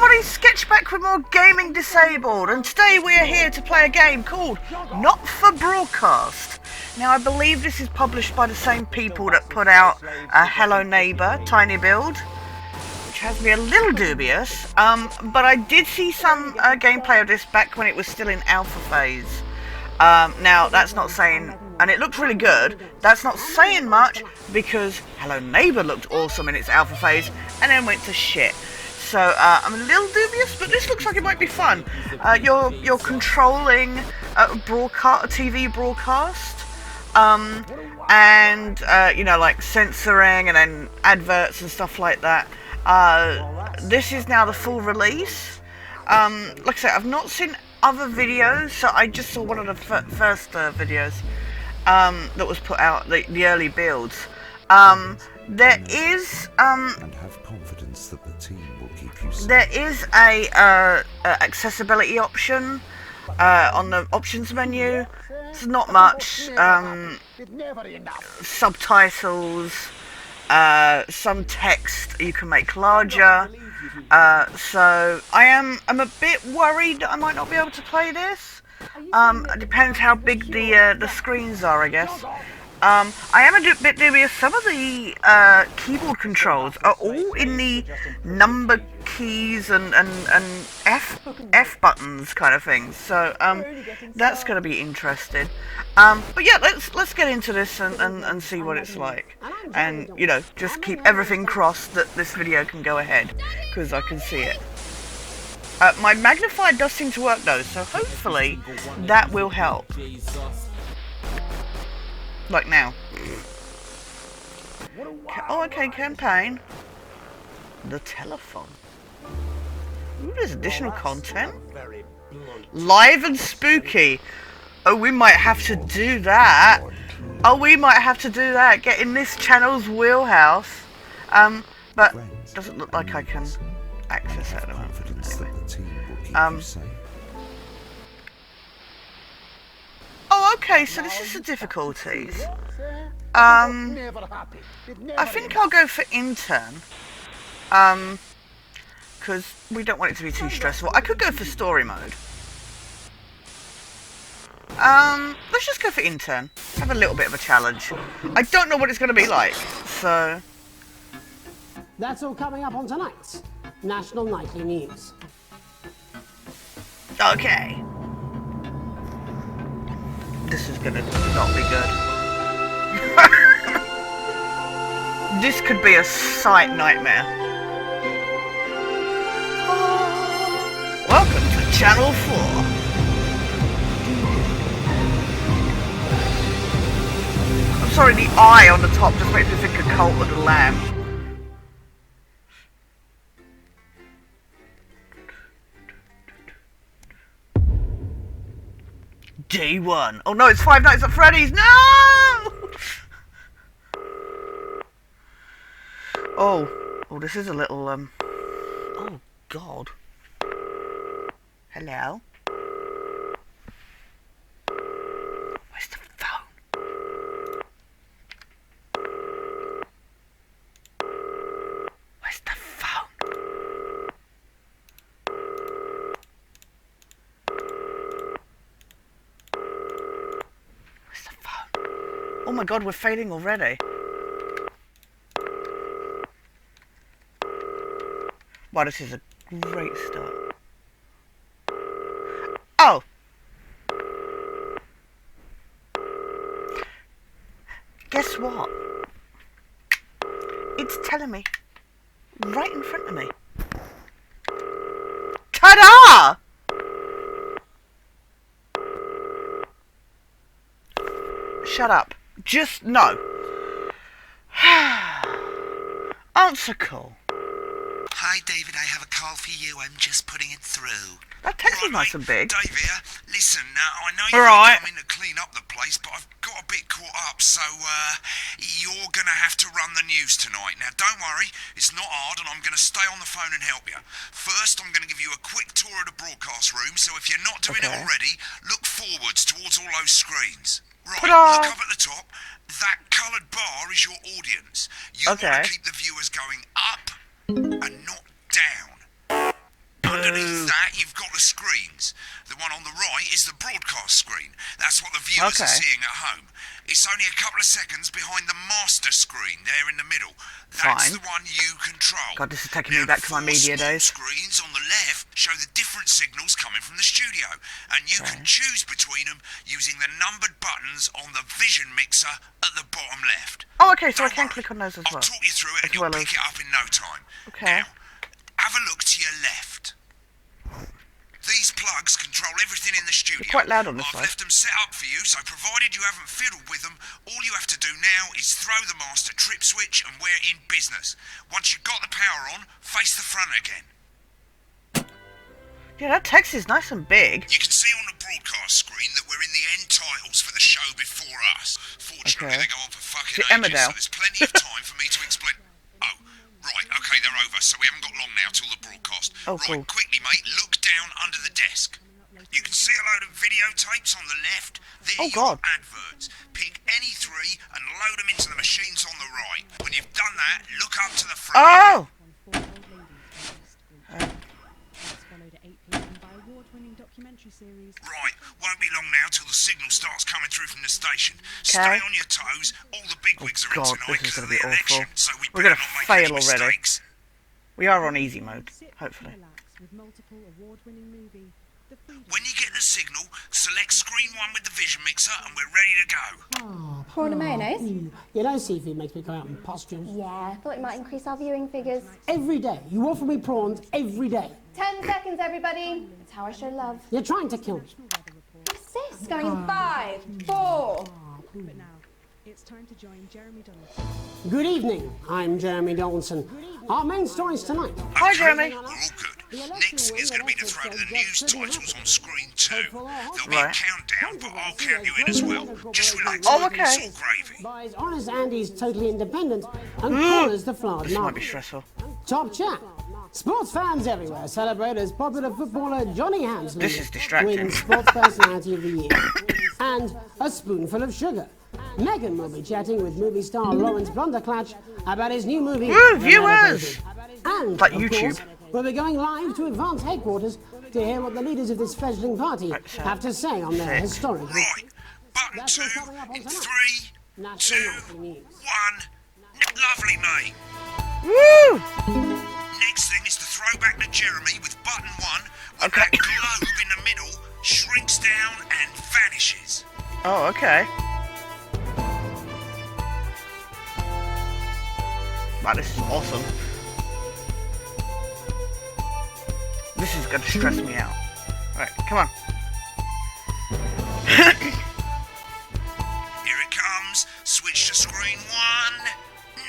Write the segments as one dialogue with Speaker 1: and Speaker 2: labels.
Speaker 1: everybody, Sketch back with more Gaming Disabled, and today we are here to play a game called Not For Broadcast. Now I believe this is published by the same people that put out Hello Neighbour, Tiny Build, which has me a little dubious, but I did see some gameplay of this back when it was still in alpha phase. Now that's not saying, and it looked really good, that's not saying much because Hello Neighbour looked awesome in its alpha phase and then went to shit. So I'm a little dubious, but this looks like it might be fun. You're controlling a TV broadcast, and you know, like censoring and then adverts and stuff like that. This is now the full release. Like I said, I've not seen other videos, so I just saw one of the first videos that was put out, the early builds. There is
Speaker 2: and have confidence that the team will keep you safe.
Speaker 1: There is a accessibility option on the options menu. It's not much. Subtitles, some text you can make larger. So I'm a bit worried that I might not be able to play this. It depends how big the screens are, I guess. I am a bit dubious. Some of the keyboard controls are all in the number keys and F buttons kind of things. So that's going to be interesting. But yeah, let's get into this and see what it's like. And you know, just keep everything crossed that this video can go ahead, because I can see it. My magnifier does seem to work though, so hopefully that will help. Like now. Oh, okay, campaign. The telephone. Ooh, there's additional content. Live and spooky. Oh, we might have to do that. Oh, we might have to do that. Get in this channel's wheelhouse. But doesn't look like I can access that at the moment. Anyway. Oh, okay, so this is the difficulties. I think I'll go for intern. Because we don't want it to be too stressful. I could go for story mode. Let's just go for intern. Have a little bit of a challenge. I don't know what it's going to be like, so...
Speaker 3: That's all coming up on tonight's National Nightly News.
Speaker 1: Okay. This is gonna not be good. This could be a sight nightmare. Welcome to Channel 4. I'm sorry, the eye on the top just makes me think of Cult of the Lamb. Day 1. Oh no, it's Five Nights at Freddy's. No! Oh, this is a little oh God. Hello. Where's the phone? Where's the phone? Oh my God, we're failing already. Wow, this is a great start. Oh! Guess what? It's telling me right in front of me. Ta-da! Shut up. Just no. Answer call.
Speaker 4: Hi David, I have a call for you. I'm just putting it through.
Speaker 1: That text is nice and big.
Speaker 4: Dave here. Listen, I know you're coming to clean up the place, but I've got a bit caught up, so you're gonna have to run the news tonight. Now don't worry, it's not hard and I'm gonna stay on the phone and help you. First, I'm gonna give you a quick tour of the broadcast room, so if you're not doing it already, look forwards towards all those screens. Right, look up at the top. That coloured bar is your audience. You want to keep the viewers going up and not down. Underneath that, you've got the screens. The one on the right is the broadcast screen. That's what the viewers are seeing at home. It's only a couple of seconds behind the master screen there in the middle. That's the one you control.
Speaker 1: God, this is taking me back to my media days.
Speaker 4: Screens on the left show the different signals coming from the studio, and you can choose between them using the numbered buttons on the vision mixer at the bottom left.
Speaker 1: Oh, okay, so I can click on those as well.
Speaker 4: I'll talk you through it and you'll pick it up in no time.
Speaker 1: Okay.
Speaker 4: Now, have a look to your left. These plugs control everything in the studio.
Speaker 1: They're quite loud on this
Speaker 4: I've
Speaker 1: side.
Speaker 4: left them set up for you, so provided you haven't fiddled with them, all you have to do now is throw the master trip switch and we're in business. Once you've got the power on, face the front again.
Speaker 1: Yeah, that text is nice and big.
Speaker 4: You can see on the broadcast screen that we're in the end titles for the show before us. Fortunately, they go on for fucking ages,
Speaker 1: Emmerdale?
Speaker 4: so there's plenty of time for me to explain. Oh, right, okay, they're over, so we haven't got long now till the broadcast.
Speaker 1: Oh,
Speaker 4: right,
Speaker 1: cool.
Speaker 4: quickly, mate, look down under the desk. You can see a load of videotapes on the left. They're your adverts. Pick any three and load them into the machines on the right. When you've done that, look up to the front.
Speaker 1: Oh!
Speaker 4: Right, won't be long now till the signal starts coming through from the station. Stay on your toes. All the bigwigs are in
Speaker 1: God,
Speaker 4: tonight
Speaker 1: this is
Speaker 4: because of
Speaker 1: gonna
Speaker 4: the
Speaker 1: be
Speaker 4: election,
Speaker 1: awful.
Speaker 4: so
Speaker 1: We're gonna
Speaker 4: better not make
Speaker 1: fail
Speaker 4: any
Speaker 1: already.
Speaker 4: mistakes.
Speaker 1: We are on easy mode, hopefully.
Speaker 4: When you get the signal, select screen 1 with the vision mixer and we're ready to go.
Speaker 5: Prawn and mayonnaise?
Speaker 3: You know, seafood makes me go out in pustules.
Speaker 5: Yeah, I thought it might increase our viewing figures.
Speaker 3: Every day. You offer me prawns every day.
Speaker 5: 10 seconds, everybody. That's how I show love.
Speaker 3: You're trying to kill me.
Speaker 5: What's this? Going in 5, 4.
Speaker 6: But now, it's time to join Jeremy Donaldson.
Speaker 3: Good evening. I'm Jeremy Donaldson. Our main stories tonight.
Speaker 1: Hi, Jeremy.
Speaker 4: We're all good. Next thing is going to be the throw to the news titles on screen 2. There'll be a countdown, but I'll count you in as well. Just relax.
Speaker 1: Oh, okay.
Speaker 4: It's all gravy.
Speaker 3: Buys honest Andy's totally independent and corners the flowered
Speaker 1: This might be
Speaker 3: market.
Speaker 1: stressful.
Speaker 3: Top chat. Sports fans everywhere celebrate as popular footballer Johnny Hamsley
Speaker 1: This is distracting.
Speaker 3: wins Sports Personality of the Year. And a spoonful of sugar. Meghan will be chatting with movie star Lawrence Blunderclatch about his new movie.
Speaker 1: Woo,
Speaker 3: The
Speaker 1: viewers!
Speaker 3: Melody. And,
Speaker 1: Like
Speaker 3: of
Speaker 1: YouTube.
Speaker 3: course, we'll be going live to Advance headquarters to hear what the leaders of this fledgling party
Speaker 1: so
Speaker 3: have to say on their historic.
Speaker 4: Right, button
Speaker 3: That's
Speaker 4: 2
Speaker 3: all coming up on
Speaker 4: in
Speaker 3: tonight.
Speaker 4: 3,
Speaker 3: National
Speaker 4: 2,
Speaker 3: Nightly News.
Speaker 4: 1. Lovely, mate.
Speaker 1: Woo!
Speaker 4: Next thing is to throw back to Jeremy with button 1, when that globe in the middle shrinks down and vanishes.
Speaker 1: Oh, okay. Wow, this is awesome. This is gonna stress me out. Alright, come on.
Speaker 4: Here it comes. Switch to screen 1.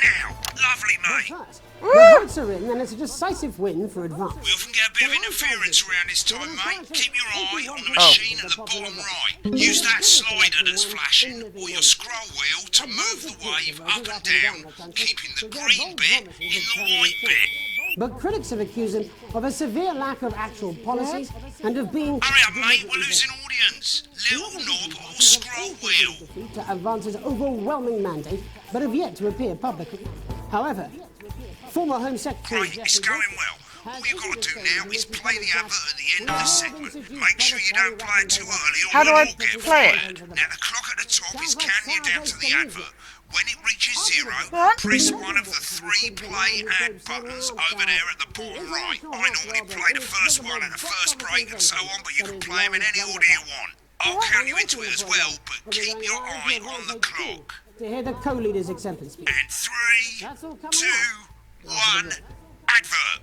Speaker 4: Now. Lovely, mate.
Speaker 3: First, the votes are in, and it's a decisive win for Advance.
Speaker 4: We often get a bit of interference around this time, mate. Keep your eye on the machine at the bottom right. Use that slider that's flashing, or your scroll wheel to move the wave up and down, keeping the green bit in the white bit.
Speaker 3: But critics have accused him of a severe lack of actual policies and of being
Speaker 4: Hurry up, mate. We're losing audience. Little knob or scroll wheel.
Speaker 3: to Advance's overwhelming mandate, but have yet to appear publicly. However, former Home Secretary
Speaker 4: Right, it's going well. All you've got to do now is play the advert at the end of the segment. Make sure you don't play it too early or
Speaker 1: How do
Speaker 4: we'll
Speaker 1: I
Speaker 4: all get
Speaker 1: play it?
Speaker 4: fired. Now, the clock at the top is counting you down to the advert. When it reaches 0,
Speaker 1: What?
Speaker 4: press one of the 3 play ad buttons over there at the bottom right. I normally play the first one at the first break and so on, but you can play them in any order you want. I'll count you into it as well, but keep your eye on the clock.
Speaker 3: To hear the co-leader's acceptance speech.
Speaker 4: And 3, 2, 1, advert.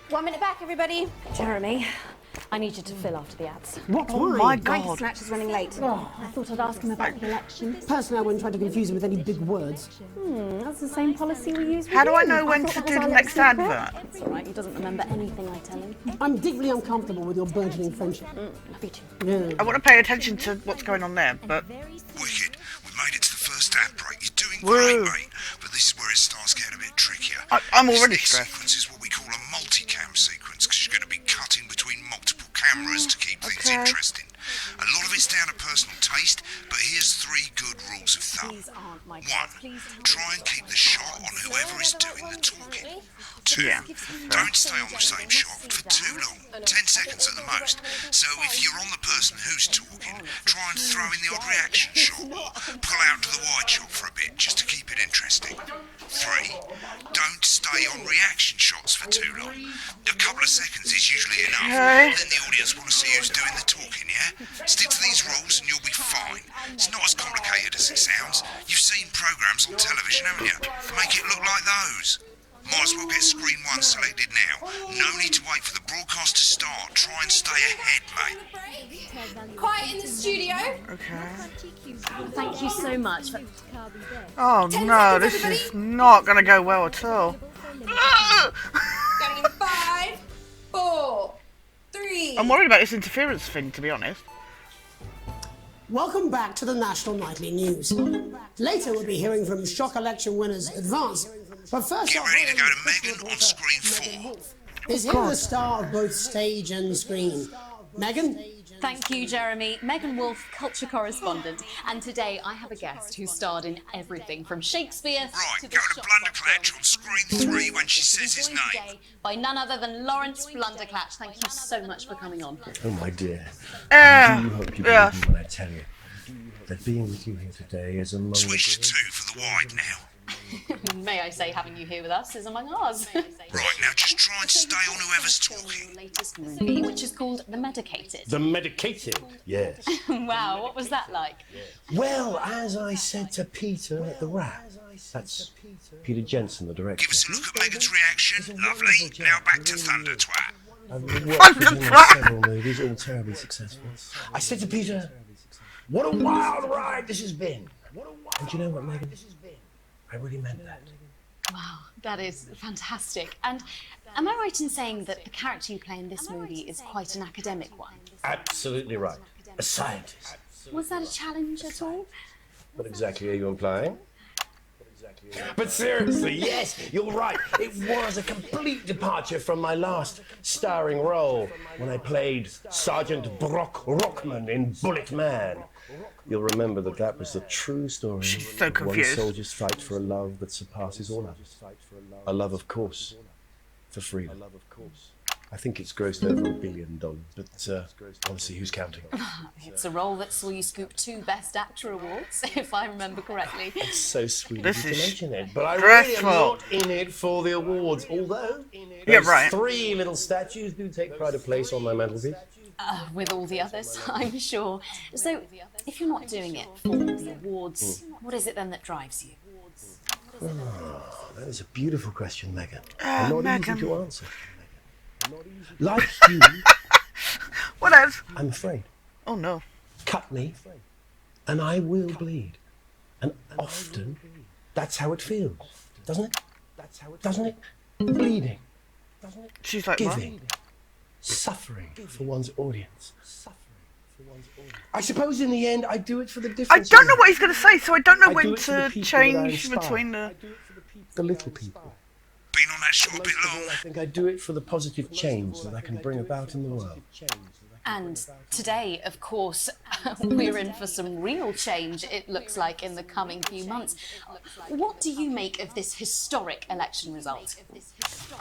Speaker 5: 1 minute back, everybody.
Speaker 7: Jeremy, I need you to fill after the ads.
Speaker 3: What?
Speaker 1: Oh
Speaker 3: Why?
Speaker 1: my
Speaker 7: Frank
Speaker 1: god.
Speaker 7: Snatch is running late. I thought I'd ask him about the election.
Speaker 3: Personally, I wouldn't try to confuse him with any big words.
Speaker 7: That's the same policy we use with
Speaker 1: How do I
Speaker 7: you.
Speaker 1: know when
Speaker 7: thought
Speaker 1: to
Speaker 7: that
Speaker 1: do
Speaker 7: was
Speaker 1: the
Speaker 7: our
Speaker 1: next
Speaker 7: little secret.
Speaker 1: advert?
Speaker 7: It's all right, he doesn't remember anything I tell him.
Speaker 3: I'm deeply uncomfortable with your burgeoning friendship.
Speaker 7: Love you too.
Speaker 3: Yeah.
Speaker 1: I want to pay attention to what's going on there, but
Speaker 4: Wicked. We made it to the first ad break. You're doing
Speaker 1: Woo.
Speaker 4: great, mate. But this is where it starts getting a bit trickier.
Speaker 1: I'm already
Speaker 4: This
Speaker 1: stressed.
Speaker 4: sequence is what we call a multicam sequence because you're going to be cutting between multiple cameras to keep things
Speaker 1: Okay.
Speaker 4: interesting. A lot of it's down to personal taste, but here's 3 good rules of thumb.
Speaker 7: These aren't my
Speaker 4: 1.
Speaker 7: cards. Please tell me
Speaker 4: Try and keep the shot on whoever is doing the talking. 2.
Speaker 1: Yeah.
Speaker 4: Don't stay on the same shot for too long, 10 seconds at the most. So if you're on the person who's talking, try and throw in the odd reaction shot or pull out to the wide shot for a bit just to keep it interesting. 3. Don't stay on reaction shots for too long. A couple of seconds is usually enough.
Speaker 1: Okay.
Speaker 4: Then the audience want to see who's doing the talking, yeah? Stick to these rules and you'll be fine. It's not as complicated as it sounds. You've seen programs on television, haven't you? Make it look like those. Might as well get screen 1 selected now. No need to wait for the broadcast to start. Try and stay ahead, mate.
Speaker 5: Quiet in the studio.
Speaker 1: Okay.
Speaker 7: Thank you so much. For...
Speaker 1: Oh
Speaker 5: 10
Speaker 1: no,
Speaker 5: seconds,
Speaker 1: this
Speaker 5: everybody.
Speaker 1: is not gonna go well at all.
Speaker 5: Going in 5, 4, 3.
Speaker 1: I'm worried about this interference thing, to be honest.
Speaker 3: Welcome back to the National Nightly News. Later we'll be hearing from shock election winners Advance. But first
Speaker 4: Get
Speaker 3: off,
Speaker 4: ready to go to Megan on screen 4.
Speaker 3: is here the star of both stage and screen. Megan?
Speaker 7: Thank you, Jeremy. Megan Wolfe, culture correspondent. And today I have a guest who starred in everything from Shakespeare
Speaker 4: Right,
Speaker 7: to
Speaker 4: go
Speaker 7: the
Speaker 4: to
Speaker 7: shop
Speaker 4: Blunderclatch
Speaker 7: doctor
Speaker 4: on screen 3 when she says his
Speaker 7: joined
Speaker 4: name.
Speaker 7: today by none other than Lawrence Blunderclatch. Thank you so much for coming on.
Speaker 2: Oh, my dear. I do hope you
Speaker 1: yeah.
Speaker 2: believe me when I tell you that being with you here today is among
Speaker 4: Switch to
Speaker 2: the...
Speaker 4: 2 for the wide now.
Speaker 7: May I say, having you here with us is among ours.
Speaker 4: Right, now just try and stay on whoever's
Speaker 7: Your
Speaker 4: talking.
Speaker 7: latest movie, which is called The Medicated.
Speaker 2: The medicated? Yes.
Speaker 7: Wow, what was that like?
Speaker 2: Well, as I said to Peter at the Wrap, that's Peter Jensen, the director.
Speaker 4: Give us a look at Megan's reaction. Lovely. Now back to Thunder Twat.
Speaker 2: I've worked with him on several movies, all terribly successful. I said to Peter, what a wild ride this has been. And you know what, Megan? I really meant that.
Speaker 7: Wow, that is fantastic. And am I right in saying that the character you play in this movie is quite an academic one?
Speaker 2: Absolutely right. A scientist.
Speaker 7: Was that a challenge at all?
Speaker 2: What exactly are you implying? But seriously, yes, you're right. It was a complete departure from my last starring role when I played Sergeant Brock Rockman in Bullet Man. You'll remember that was the true story
Speaker 1: She's so
Speaker 2: of one
Speaker 1: confused.
Speaker 2: soldier's fight for a love that surpasses all others. A love, of course, for freedom. I think it's grossed over $1 billion, but honestly, who's counting?
Speaker 7: It's a role that saw you scoop 2 Best Actor awards, if I remember correctly.
Speaker 2: It's so sweet
Speaker 1: This
Speaker 2: of you to
Speaker 1: is
Speaker 2: mention it, but I really am
Speaker 1: stressful.
Speaker 2: not in it for the awards, although
Speaker 1: Yeah,
Speaker 2: those
Speaker 1: right.
Speaker 2: 3 little statues do take pride of place on my mantelpiece.
Speaker 7: With all the others, I'm sure. So, if you're not doing it for the awards, what is it then that drives you?
Speaker 2: That is a beautiful question, Megan. And not
Speaker 1: Megan.
Speaker 2: easy to answer. Like you,
Speaker 1: What else?
Speaker 2: I'm afraid.
Speaker 1: Oh no.
Speaker 2: Cut me, and I will bleed. And often, that's how it feels, doesn't it? Doesn't it? Bleeding,
Speaker 1: She's like, what?
Speaker 2: giving, suffering for one's audience. I suppose in the end, I do it for the
Speaker 1: I
Speaker 2: difference.
Speaker 1: don't know what he's going to say, so I don't know
Speaker 2: I
Speaker 1: when
Speaker 2: do it for the
Speaker 1: to
Speaker 2: people that I
Speaker 1: change
Speaker 2: inspire.
Speaker 1: between the...
Speaker 2: The little people.
Speaker 4: Been on that shot a bit long.
Speaker 2: I think I do it for the positive change that I can bring about in the world.
Speaker 7: And today, of course, we're in for some real change, it looks like, in the coming few months. What do you make of this historic election result?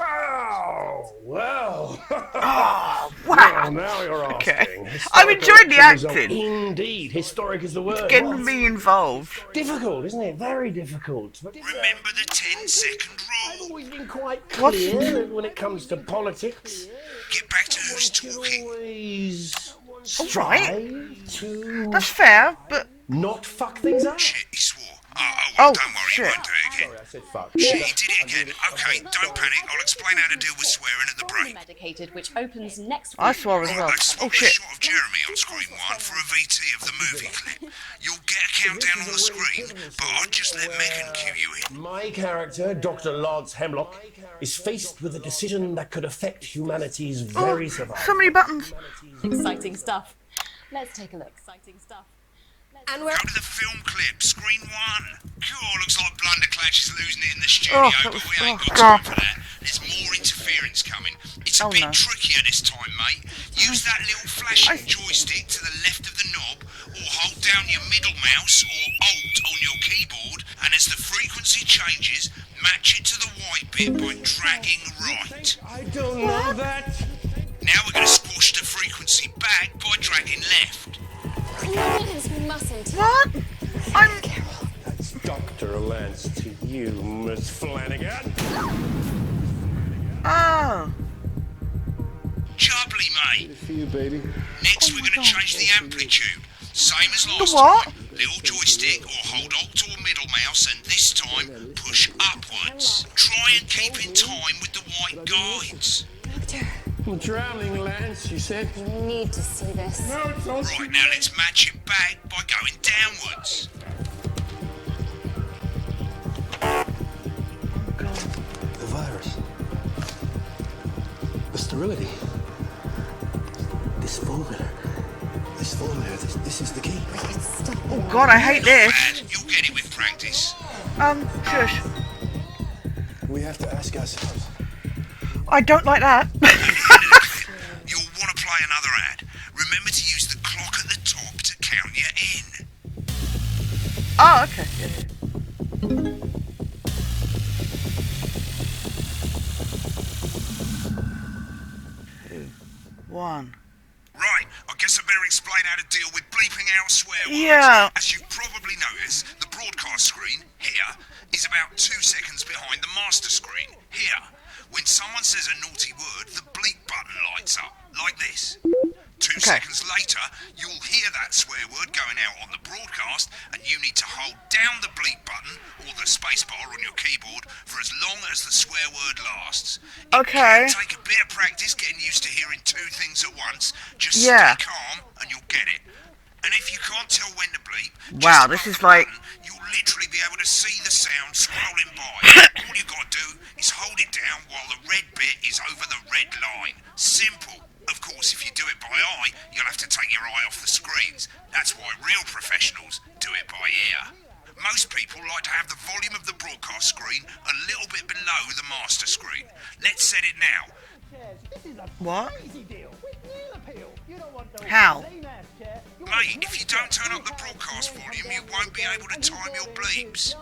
Speaker 2: Oh, well.
Speaker 1: Wow.
Speaker 2: Well, now you're
Speaker 1: Okay.
Speaker 2: asking.
Speaker 1: I'm enjoying the
Speaker 2: Historical result.
Speaker 1: acting.
Speaker 2: Indeed, historic is the word.
Speaker 1: Getting me involved.
Speaker 2: Difficult, isn't it? Very difficult. But
Speaker 4: Remember the 10-second
Speaker 2: I've
Speaker 4: rule.
Speaker 2: always been quite
Speaker 1: What?
Speaker 2: clear that when it comes to politics.
Speaker 4: Get back to who's
Speaker 2: One should
Speaker 4: talking.
Speaker 2: always
Speaker 1: Right.
Speaker 2: strive to
Speaker 1: That's fair, but...
Speaker 2: not fuck things up.
Speaker 4: Shit, he swore. Oh,
Speaker 1: Oh,
Speaker 4: well, don't worry,
Speaker 1: shit.
Speaker 4: he won't do it again.
Speaker 2: Sorry, I said fuck.
Speaker 4: Shit, he did it again. Okay, don't panic. I'll explain how to deal with swearing at the break.
Speaker 7: Medicated, which opens next week.
Speaker 1: I swore as well.
Speaker 4: I've
Speaker 1: Oh
Speaker 4: swapped a
Speaker 1: shit.
Speaker 4: shot of Jeremy on screen 1 for a VT of the movie clip. You'll get a countdown on the screen, but I'll just let Megan cue you in.
Speaker 2: My character, Dr. Lance Hemlock, is faced with a decision that could affect humanity's very survival.
Speaker 1: So many buttons.
Speaker 7: Exciting stuff. Let's take a look. Exciting stuff.
Speaker 5: And we're
Speaker 4: Go to the film clip, screen 1. Cool, looks like Blunderclatch is losing it in the studio,
Speaker 1: Oh, that
Speaker 4: but
Speaker 1: was-
Speaker 4: we ain't
Speaker 1: oh,
Speaker 4: got
Speaker 1: God.
Speaker 4: time for that. There's more interference coming. It's a bit trickier this time, mate. Use that little flashing joystick to the left of the knob, or hold down your middle mouse or Alt on your keyboard, and as the frequency changes, match it to the white bit by dragging right.
Speaker 2: I don't know that.
Speaker 4: Now we're going to squash the frequency back by dragging left.
Speaker 7: We mustn't.
Speaker 1: What? I'm...
Speaker 2: That's Dr. Lance to you, Miss Flanagan.
Speaker 1: Oh.
Speaker 4: Jubbly, mate.
Speaker 2: For you, baby.
Speaker 4: Next, we're going to change the amplitude. Same as last
Speaker 1: what?
Speaker 4: time. Little joystick or hold Alt or middle mouse, and this time push upwards. Try and keep in time with the white guides.
Speaker 7: Doctor,
Speaker 2: I'm drowning, Lance, you said.
Speaker 7: you need to see this.
Speaker 2: No, it's all
Speaker 4: Right, now let's match it back by going downwards.
Speaker 2: the virus. The sterility. This formula. This is the key.
Speaker 1: Oh God, I hate this.
Speaker 4: Bad, you'll get it with practice.
Speaker 1: Shush.
Speaker 2: We have to ask ourselves.
Speaker 1: I don't like that.
Speaker 4: You'll want to play another ad. Remember to use the clock at the top to count you in.
Speaker 1: Oh, okay. Yeah. 2, 1.
Speaker 4: Right, I guess I better explain how to deal with bleeping out swear words.
Speaker 1: Yeah.
Speaker 4: As you've probably noticed, the broadcast screen, here, is about 2 seconds behind the master screen, here. When someone says a naughty word, the bleep button lights up, like this. 2 seconds later, you'll hear that swear word going out on the broadcast, and you need to hold down the bleep button, or the spacebar on your keyboard, for as long as the swear word lasts.
Speaker 1: Okay.
Speaker 4: It can take a bit of practice getting used to hearing 2 things at once. Just
Speaker 1: Yeah.
Speaker 4: stay calm, and you'll get it. And if you can't tell when to bleep,
Speaker 1: Wow,
Speaker 4: just
Speaker 1: this
Speaker 4: above
Speaker 1: is
Speaker 4: the
Speaker 1: like-
Speaker 4: button, you'll literally be able to see the sound scrolling by. All you got to do is hold it down while the red bit is over the red line. Simple. Of course, if you do it by eye, you'll have to take your eye off the screens. That's why real professionals do it by ear. Most people like to have the volume of the broadcast screen a little bit below the master screen. Let's set it now.
Speaker 1: What? How?
Speaker 4: Mate, if you don't turn up the broadcast volume, you won't be able to time your bleeps.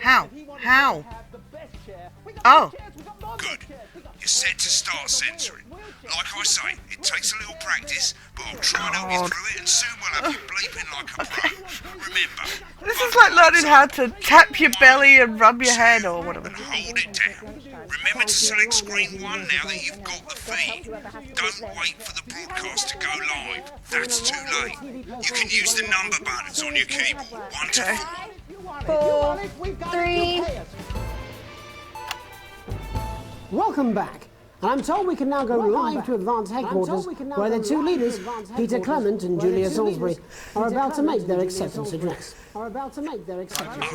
Speaker 1: How? How? Oh.
Speaker 4: Good. You're set to start censoring. Like I say, it takes a little practice, but I'll try and help you through it, and soon we'll have you bleeping like a pro. Remember,
Speaker 1: This is like learning how to tap your belly and rub your head or whatever.
Speaker 4: and hold it down. Remember to select screen 1 now that you've got the feed. Don't wait for the broadcast to go live. That's too late. You can use the number buttons on your keyboard. 1 to 4.
Speaker 5: 4, 3.
Speaker 3: Welcome back. And I'm told we can now go live to Advance Headquarters, where the two leaders, Peter Clement and Julia Salisbury, are about to make their acceptance address.
Speaker 4: Oh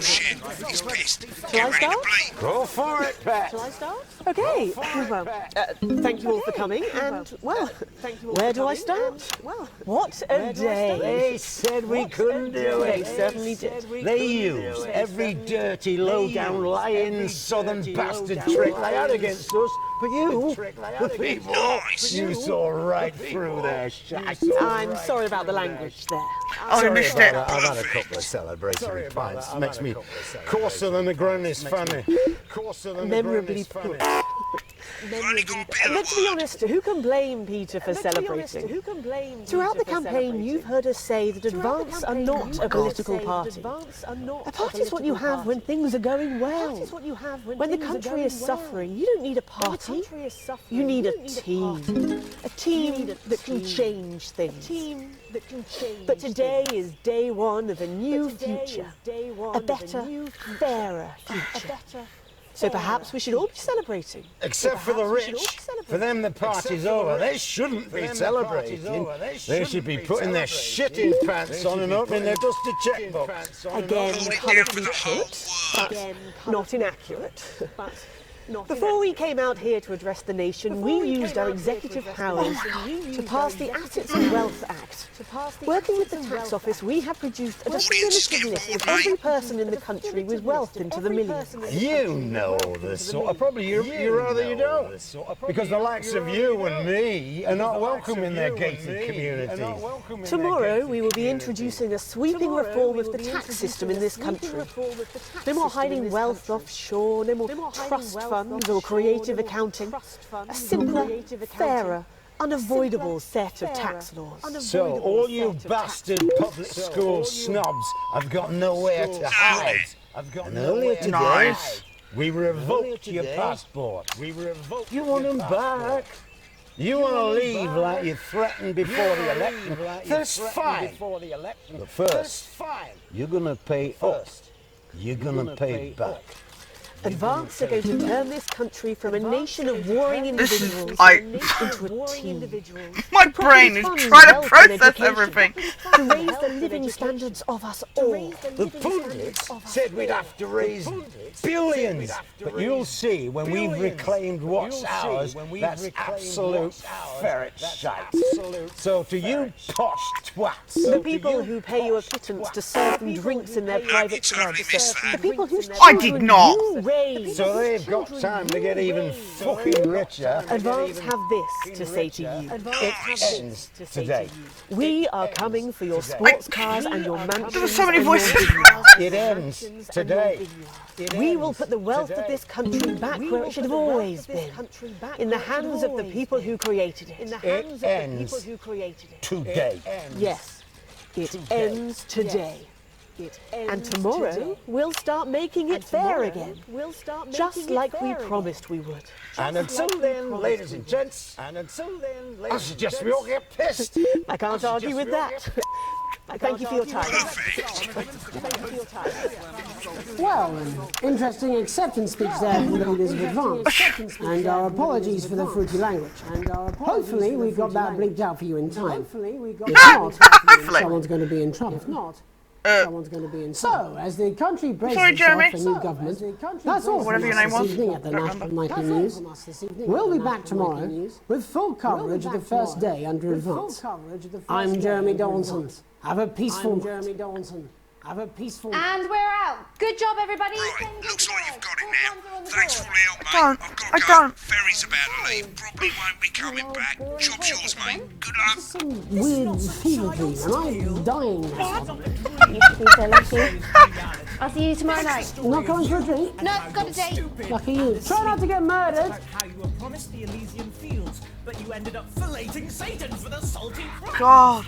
Speaker 4: shit, he's pissed. Get ready to bleep.
Speaker 2: Go for it, Pat.
Speaker 8: Shall I start? Okay. Well, thank you all for coming. And, well, where do I start? Well, what a day.
Speaker 9: They said we couldn't do
Speaker 8: They
Speaker 9: it.
Speaker 8: certainly did.
Speaker 9: They used every dirty, low-down, lying, southern bastard trick they had against us. But you, the people,
Speaker 4: Nice.
Speaker 9: you saw right through their shit.
Speaker 8: I'm sorry about the language there.
Speaker 1: Oh, I missed it.
Speaker 9: I've had a couple of celebratory pints. Makes me coarser than the Granny's fanny. Coarser than the
Speaker 8: Memorably
Speaker 9: Granny's fanny.
Speaker 8: put.
Speaker 4: You've only got a bit of
Speaker 8: Let's be
Speaker 4: word.
Speaker 8: honest, who can blame Peter for celebrating? Throughout the campaign, you've heard us say that Advance are not a political party. A party is what you have when things are going well. When the country is suffering, you don't need a party. You need a team. A team that can change things. But today is day one of a new future. A better, fairer future. So perhaps we should all be celebrating.
Speaker 9: Except for the rich. For them, the party's over. They shouldn't be celebrating. They should be putting their shitting pants on and opening their dusty checkbooks.
Speaker 8: Again,
Speaker 4: Hold it down for
Speaker 8: colourfully
Speaker 4: the whole
Speaker 8: put,
Speaker 4: word.
Speaker 8: but not inaccurate. Before we came out here to address the nation, we used our executive powers to pass the Assets and Wealth Act. Working with the tax office, we have produced a definitive list of every person in the country with wealth into the millions.
Speaker 9: You know this sort of, probably you rather you don't. Because the likes of you and me are not welcome in their gated communities.
Speaker 8: Tomorrow, we will be introducing a sweeping reform of the tax system in this country. No more hiding wealth offshore, no more trust funds or creative accounting. A simpler, fairer, unavoidable set of tax laws.
Speaker 9: So all you bastard public school snobs have got nowhere to hide. And earlier today, we revoked your passport. You want them back? You want to leave like you threatened before the election? That's fine. But first, you're going to pay up. You're going to pay back.
Speaker 8: Advance are going to turn this country from a nation of warring individuals into a team.
Speaker 1: My brain is trying to process everything.
Speaker 8: To raise the living standards of us all.
Speaker 9: The pundits said we'd have to raise billions. But you'll see when we've reclaimed what's ours, that's absolute ferret shite. So to you posh twats.
Speaker 8: The people who pay you a pittance to serve them drinks in their private clubs. The people whose
Speaker 1: I did not.
Speaker 9: So they've got time to get even fucking richer.
Speaker 8: Advance have this to say to you.
Speaker 9: It ends today.
Speaker 8: We are coming for your sports cars and your mansions.
Speaker 1: There were so many voices.
Speaker 9: It ends today.
Speaker 8: We will put the wealth of this country back where it should have always been. In the hands of the people who created it.
Speaker 9: It ends today.
Speaker 8: Yes, it ends today. And tomorrow, we'll start making it fair again. Just like we promised we would.
Speaker 9: And until then, ladies and gents, I suggest we all get pissed.
Speaker 8: I can't argue with that. Thank you for your time.
Speaker 3: Well, an interesting acceptance speech there from the leaders of Advance. And our apologies for the fruity language. Hopefully we got that bleeped out for you in time. If not, someone's going to be in trouble. If not, someone's going to be in trouble. So, as the country braces itself for new government, that's all from us this evening at the National Nightly News. We'll be back tomorrow with full coverage of the first day under Advance. I'm Jeremy Dawson. Have a peaceful night.
Speaker 5: And we're out. Good job, everybody.
Speaker 4: Right, looks like you've got it now. Thanks for all the help, mate. I've got to go. Ferry's about to leave. Probably won't be coming back. Job's yours, mate. Good luck.
Speaker 3: Some weird fever dream, and I'm dying now.
Speaker 5: You should be so lucky. I'll see you tomorrow night.
Speaker 3: You're not coming for a drink?
Speaker 5: No, got a date.
Speaker 3: Lucky you. Try not to get murdered.
Speaker 10: How you were promised the Elysian Fields, but you ended up filleting Satan for the salty price.
Speaker 1: God.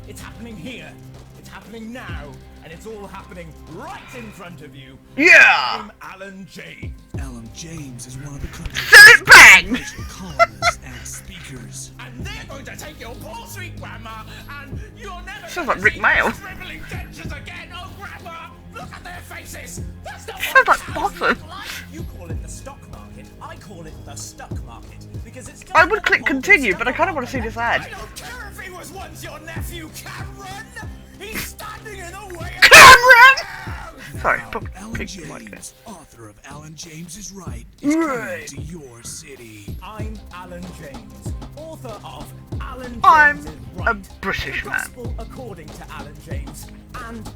Speaker 10: It's happening here. It's happening now. And it's all happening right in front of you.
Speaker 1: Yeah!
Speaker 10: I'm Alan James.
Speaker 11: Alan James is one of the country's
Speaker 1: Send it bang!
Speaker 11: columnists and speakers.
Speaker 10: And they're going to take your poor sweet grandma, and you're never
Speaker 1: Sounds
Speaker 10: going
Speaker 1: like Rick
Speaker 10: to see
Speaker 1: Mail.
Speaker 10: those rippling dentures again. Oh, grandma, look at their faces. That's not
Speaker 1: Sounds like
Speaker 10: what
Speaker 1: Boston.
Speaker 10: look like. You call it the stock market. I call it the stuck market because it's.
Speaker 1: I would click continue, but I kind of want to see this ad.
Speaker 10: I don't care if he was once your nephew, Cameron. He's standing in the way.
Speaker 1: Cameron! Sorry,
Speaker 11: Alan James, author of Alan James is Right, is coming to your city.
Speaker 10: I'm Alan James, author of Alan James
Speaker 1: I'm
Speaker 10: is
Speaker 1: a
Speaker 10: Right,
Speaker 1: British
Speaker 10: the
Speaker 1: man.
Speaker 10: gospel according to Alan James, and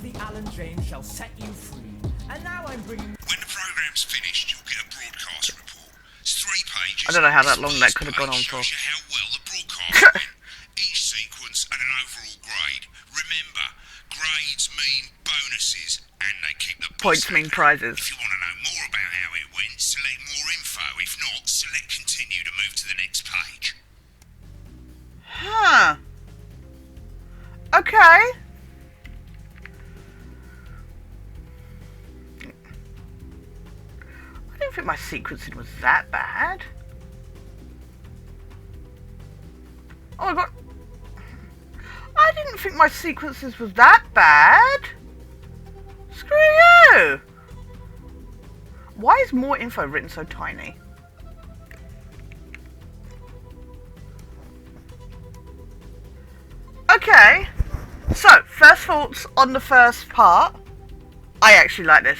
Speaker 10: the Alan James shall set you free. And now I'm bringing.
Speaker 4: When the programme's finished, you'll get a broadcast report. It's 3 pages.
Speaker 1: I don't know how that
Speaker 4: This
Speaker 1: long that
Speaker 4: first
Speaker 1: could have gone on
Speaker 4: page
Speaker 1: for.
Speaker 4: shows you how well the broadcast went. Each sequence and an overall grade. Remember, grades mean bonuses, and they keep the
Speaker 1: Points mean prizes.
Speaker 4: If you want to know more about how it went, select more info. If not, select continue to move to the next page.
Speaker 1: Huh. Okay. I didn't think my sequencing was that bad. Oh my god. I didn't think my sequences was that bad. Screw you. Why is more info written so tiny? Okay. So, first thoughts on the first part. I actually like this.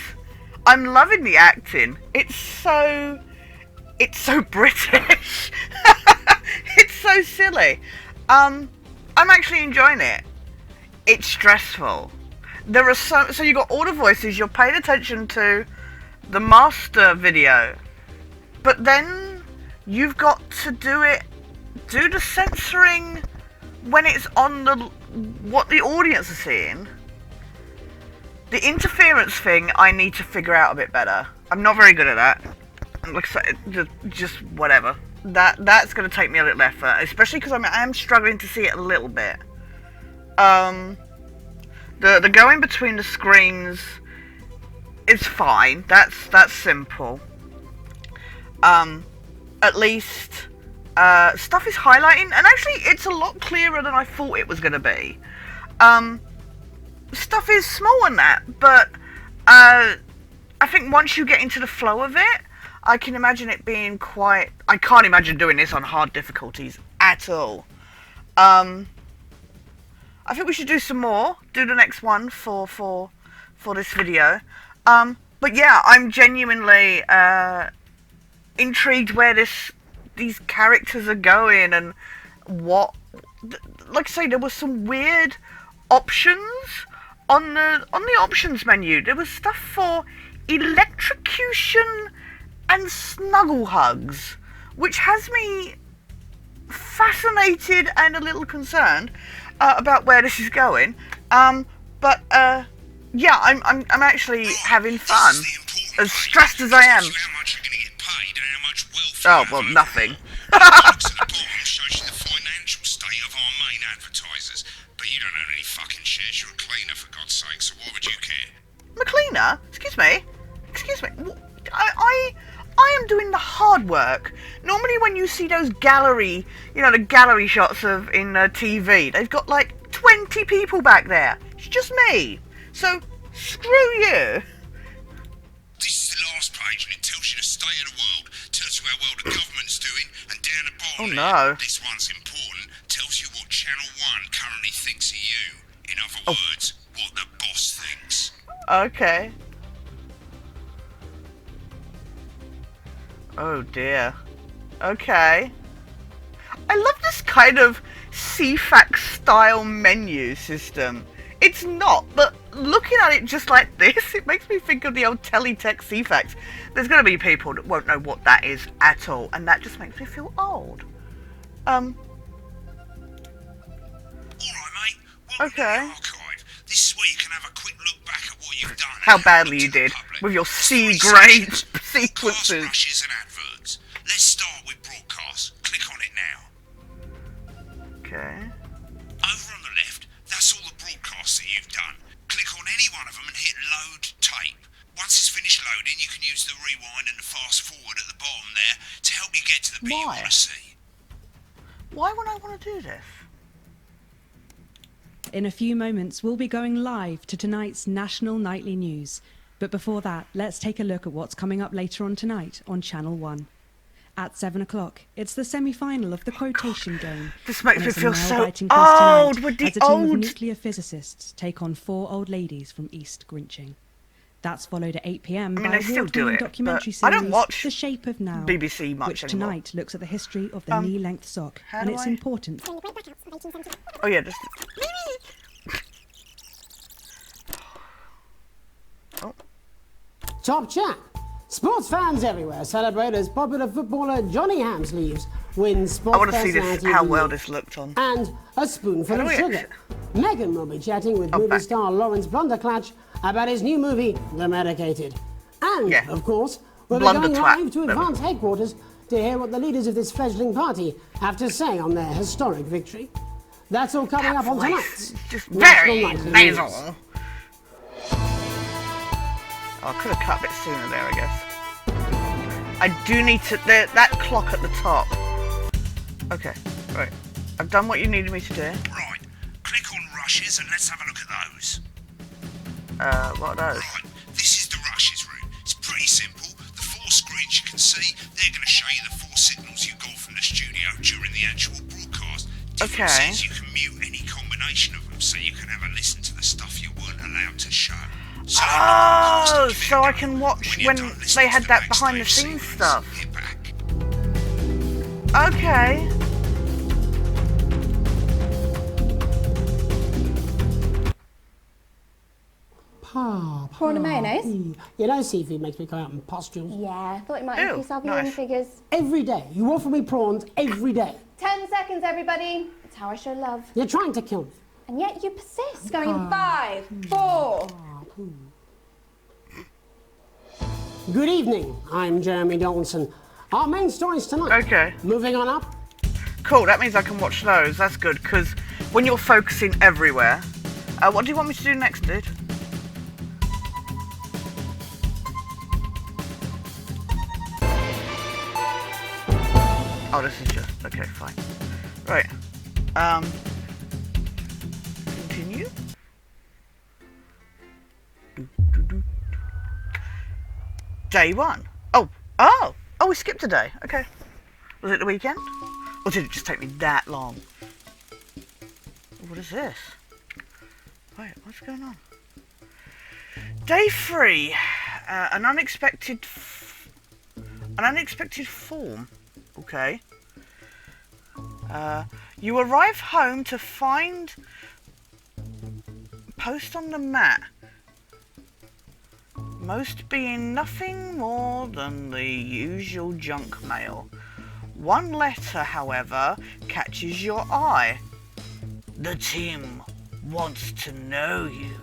Speaker 1: I'm loving the acting. It's so British. It's so silly. I'm actually enjoying it. It's stressful. There are so you got all the voices. You're paying attention to the master video, but then you've got to do the censoring when it's on what the audience are seeing. The interference thing I need to figure out a bit better. I'm not very good at that. Like I said, just whatever. That's going to take me a little effort, especially because I am struggling to see it a little bit. The going between the screens is fine. That's simple. At least stuff is highlighting, and actually it's a lot clearer than I thought it was going to be. Stuff is small in that, but I think once you get into the flow of it, I can imagine it being quite... I can't imagine doing this on hard difficulties at all. I think we should do some more. Do the next one for this video. But yeah, I'm genuinely intrigued where these characters are going and what... Like I say, there was some weird options on the options menu. There was stuff for electrocution and snuggle hugs, which has me fascinated and a little concerned about where this is going. But yeah, I'm actually having fun, as stressed as I am. Oh well, nothing.
Speaker 4: Shows you the financial state of our main advertisers, but you don't own any fucking shares. You're a cleaner, for God's sake. So why would you care?
Speaker 1: I'm a cleaner? Excuse me. I am doing the hard work. Normally when you see those gallery, the gallery shots in TV, they've got like 20 people back there. It's just me. So, screw you.
Speaker 4: This is the last page, and it tells you the state of the world, tells you how well the government's doing, and down the bottom
Speaker 1: no.
Speaker 4: This one's important, tells you what Channel 1 currently thinks of you. In other words, what the boss thinks.
Speaker 1: Okay. Oh dear. Okay. I love this kind of CFAX style menu system. It's not, but looking at it just like this, it makes me think of the old Teletext CFAX. There's going to be people that won't know what that is at all, and that just makes me feel old.
Speaker 4: Alright, mate.
Speaker 1: Okay.
Speaker 4: Archive. This is where you can have a quick look back at what you've done.
Speaker 1: How badly you did with your C-grade sequences.
Speaker 4: Rushes and adverts. Let's start with broadcast. Click on it now.
Speaker 1: Okay.
Speaker 4: Over on the left, that's all the broadcasts that you've done. Click on any one of them and hit load tape. Once it's finished loading, you can use the rewind and the fast forward at the bottom there to help you get to the bit you want to see.
Speaker 1: Why would I want to do this?
Speaker 6: In a few moments, we'll be going live to tonight's national nightly news. But before that, let's take a look at what's coming up later on tonight on Channel 1. At 7 o'clock, it's the semi-final of the quotation game.
Speaker 1: This makes me feel so
Speaker 6: old
Speaker 1: with the
Speaker 6: as a team of nuclear physicists take on 4 old ladies from East Grinching. That's followed at 8 p.m. by award-winning documentary series
Speaker 1: I don't watch
Speaker 6: The Shape of Now,
Speaker 1: BBC much
Speaker 6: which
Speaker 1: anymore.
Speaker 6: tonight looks at the history of the knee-length sock and its importance.
Speaker 1: Oh yeah, just... Oh.
Speaker 3: Top chat. Sports fans everywhere celebrate as popular footballer Johnny Hamsleeves wins Sports
Speaker 1: I want to see this,
Speaker 3: Personality
Speaker 1: how
Speaker 3: of the
Speaker 1: well
Speaker 3: Year.
Speaker 1: this looked on.
Speaker 3: And a spoonful of sugar. Megan will be chatting with movie star Lawrence Blunderclatch about his new movie, The Medicated. And, of course, we'll be going live to Advance Headquarters to hear what the leaders of this fledgling party have to say on their historic victory. That's all coming up on tonight's
Speaker 1: just
Speaker 3: National
Speaker 1: very
Speaker 3: Nightly
Speaker 1: nasal.
Speaker 3: News.
Speaker 1: I could have cut a bit sooner there, I guess. I do need to... that clock at the top. Okay, right. I've done what you needed me to do.
Speaker 4: Right. Click on rushes and let's have a look at those.
Speaker 1: What are those?
Speaker 4: Right. This is the rushes route. It's pretty simple. The 4 screens you can see, they're going to show you the 4 signals you got from the studio during the actual broadcast. Difference is you can mute any combination of them, so you can have a listen to the stuff you weren't allowed to show. So that when
Speaker 1: Oh,
Speaker 4: the monsters
Speaker 1: so I
Speaker 4: appear,
Speaker 1: can watch
Speaker 4: when
Speaker 1: when
Speaker 4: you're done
Speaker 1: they
Speaker 4: listening
Speaker 1: had
Speaker 4: to
Speaker 1: that
Speaker 4: the
Speaker 1: behind the
Speaker 4: backstage
Speaker 1: scenes
Speaker 4: sequence,
Speaker 1: stuff.
Speaker 4: hit back.
Speaker 1: Okay.
Speaker 5: Prawn and mayonnaise?
Speaker 3: You know, seafood makes me come out in pustules.
Speaker 5: Yeah, I thought it might
Speaker 1: Ew,
Speaker 5: make yourself
Speaker 1: nice.
Speaker 5: eating figures.
Speaker 3: Every day. You offer me prawns every day.
Speaker 5: 10 seconds, everybody. It's how I show love.
Speaker 3: You're trying to kill me.
Speaker 5: And yet you persist, going in 5, 4.
Speaker 3: Good evening. I'm Jeremy Donaldson. Our main stories tonight.
Speaker 1: Okay.
Speaker 3: Moving on up.
Speaker 1: Cool, that means I can watch those. That's good, because when you're focusing everywhere... what do you want me to do next, dude? Oh, this is just... Okay, fine. Right. Continue. Day 1. Oh, we skipped a day. Okay. Was it the weekend? Or did it just take me that long? What is this? Wait, what's going on? Day 3. An unexpected form. Okay. You arrive home to find... Post on the mat. Most being nothing more than the usual junk mail. One letter, however, catches your eye. The team wants to know you.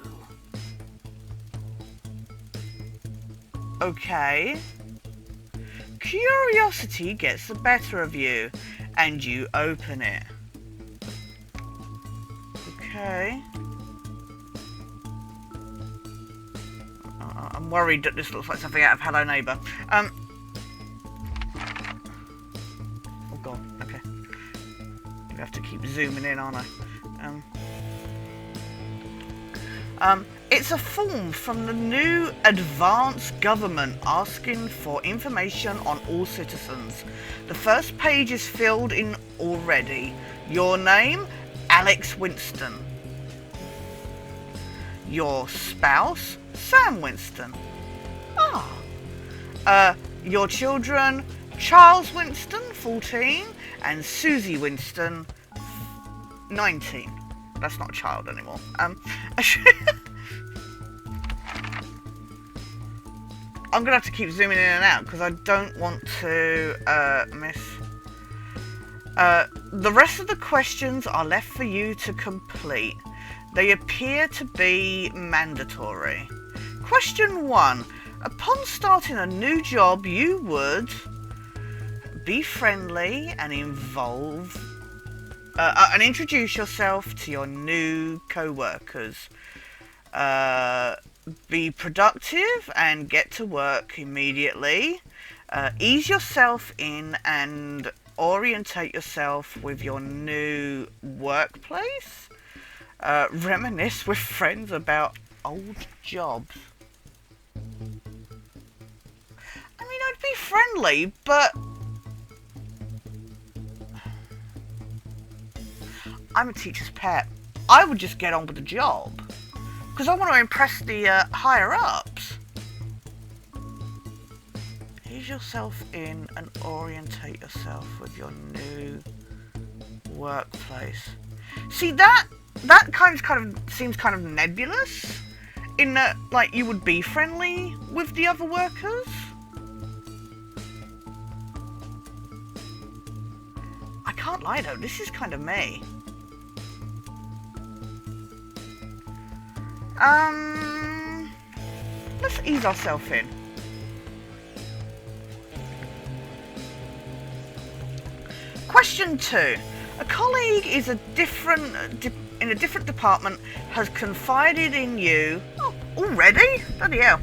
Speaker 1: Okay. Curiosity gets the better of you, and you open it. Okay. I'm worried that this looks like something out of Hello Neighbour. Oh god, okay. We have to keep zooming in, aren't I? It's a form from the new advanced government asking for information on all citizens. The first page is filled in already. Your name, Alex Winston. Your spouse, Sam Winston. Your children, Charles Winston, 14, and Susie Winston, 19. That's not a child anymore. I'm gonna have to keep zooming in and out because I don't want to miss. The rest of the questions are left for you to complete. They appear to be mandatory. Question 1. Upon starting a new job, you would be friendly and and introduce yourself to your new co-workers. Be productive and get to work immediately. Ease yourself in and orientate yourself with your new workplace. Reminisce with friends about old jobs. I mean, I'd be friendly, but I'm a teacher's pet. I would just get on with the job. Because I want to impress the higher-ups. Ease yourself in and orientate yourself with your new workplace. See, that kind of seems kind of nebulous. In that, like, you would be friendly with the other workers. I can't lie though, this is kind of me. Let's ease ourselves in. Question 2. A colleague is in a different department has confided in you. Oh, already? Bloody hell.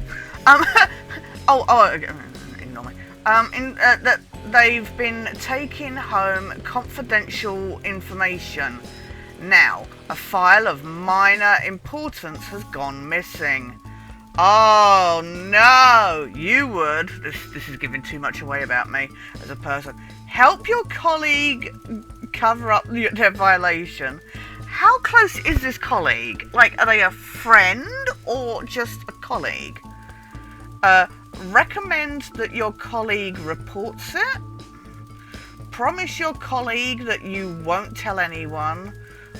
Speaker 1: Ignore me. That they've been taking home confidential information. Now, a file of minor importance has gone missing. Oh no, you would, this is giving too much away about me as a person, help your colleague cover up their violation. How close is this colleague? Like, are they a friend or just a colleague. Recommend that your colleague reports it. Promise your colleague that you won't tell anyone.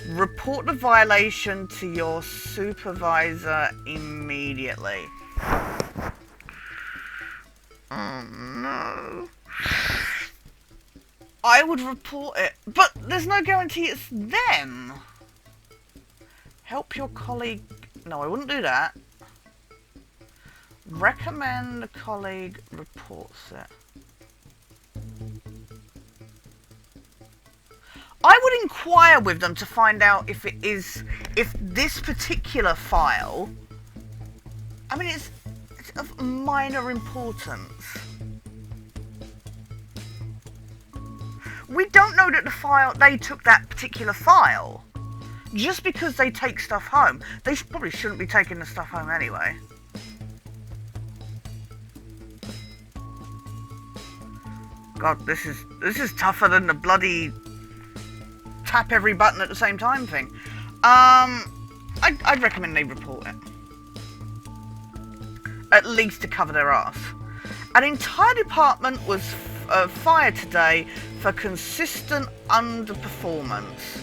Speaker 1: Report the violation to your supervisor immediately. Oh no. I would report it, but there's no guarantee it's them. Help your colleague. No, I wouldn't do that. Recommend the colleague reports it. I would inquire with them to find out if this particular file, I mean, it's of minor importance. We don't know that they took that particular file. Just because they take stuff home, they probably shouldn't be taking the stuff home anyway. God, this is tougher than the bloody tap every button at the same time thing. I'd recommend they report it. At least to cover their ass. An entire department was fired today for consistent underperformance.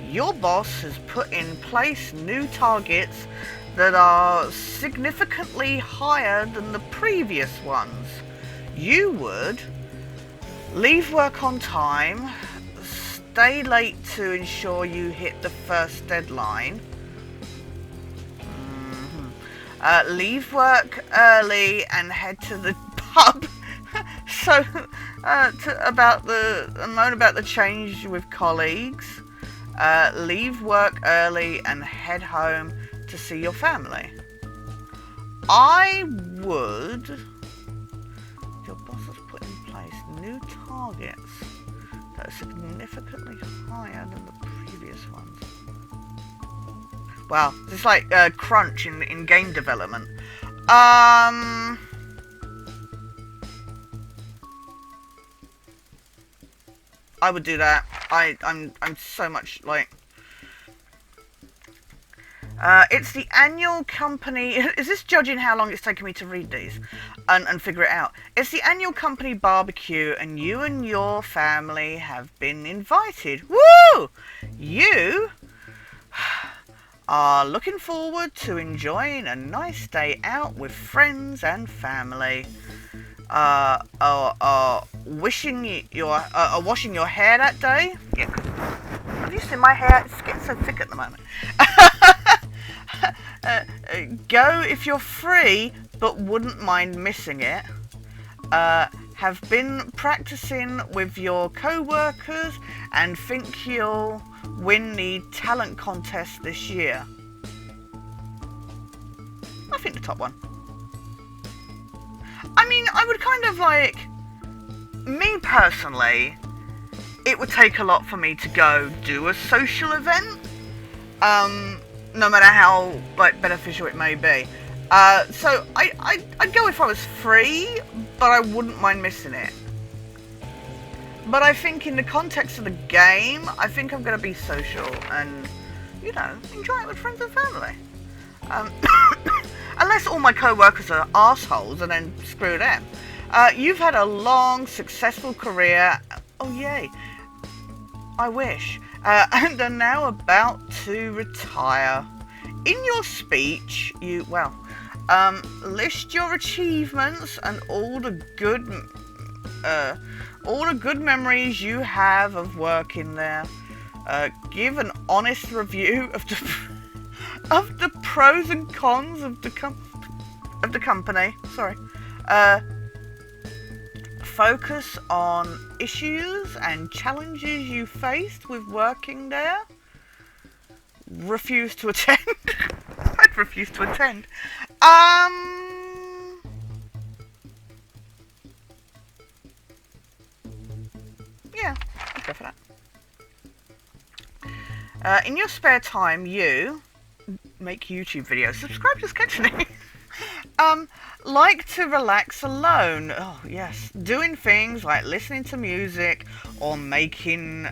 Speaker 1: Your boss has put in place new targets that are significantly higher than the previous ones. You would leave work on time, stay late to ensure you hit the first deadline, leave work early and head to the pub. So, moan about the change with colleagues. Leave work early and head home to see your family. I would. Your boss has put in place new targets that are significantly higher than the previous ones. Wow, it's like crunch in game development. I would do that. I'm so much like. It's the annual company. Is this judging how long it's taken me to read these and figure it out? It's the annual company barbecue, and you and your family have been invited. Woo! You are looking forward to enjoying a nice day out with friends and family. Washing your hair that day. Yeah, have you seen my hair? It's getting so thick at the moment. Go if you're free, but wouldn't mind missing it. Have been practicing with your co-workers and think you'll win the talent contest this year. I think the top one. I mean, I would kind of like, me personally, it would take a lot for me to go do a social event, no matter how like beneficial it may be. So I'd go if I was free, but I wouldn't mind missing it. But I think in the context of the game, I think I'm going to be social and, you know, enjoy it with friends and family. Unless all my co-workers are assholes, and then screw them. You've had a long, successful career. Oh, yay. I wish. And are now about to retire. In your speech, you, well, list your achievements and all the good memories you have of working there. Give an honest review of the pros and cons of the company. Sorry. Focus on issues and challenges you faced with working there. Refuse to attend. I'd refuse to attend. Yeah, I'd go for that. In your spare time, you make YouTube videos. Subscribe to Sketching. Like to relax alone. Oh, yes. Doing things like listening to music or making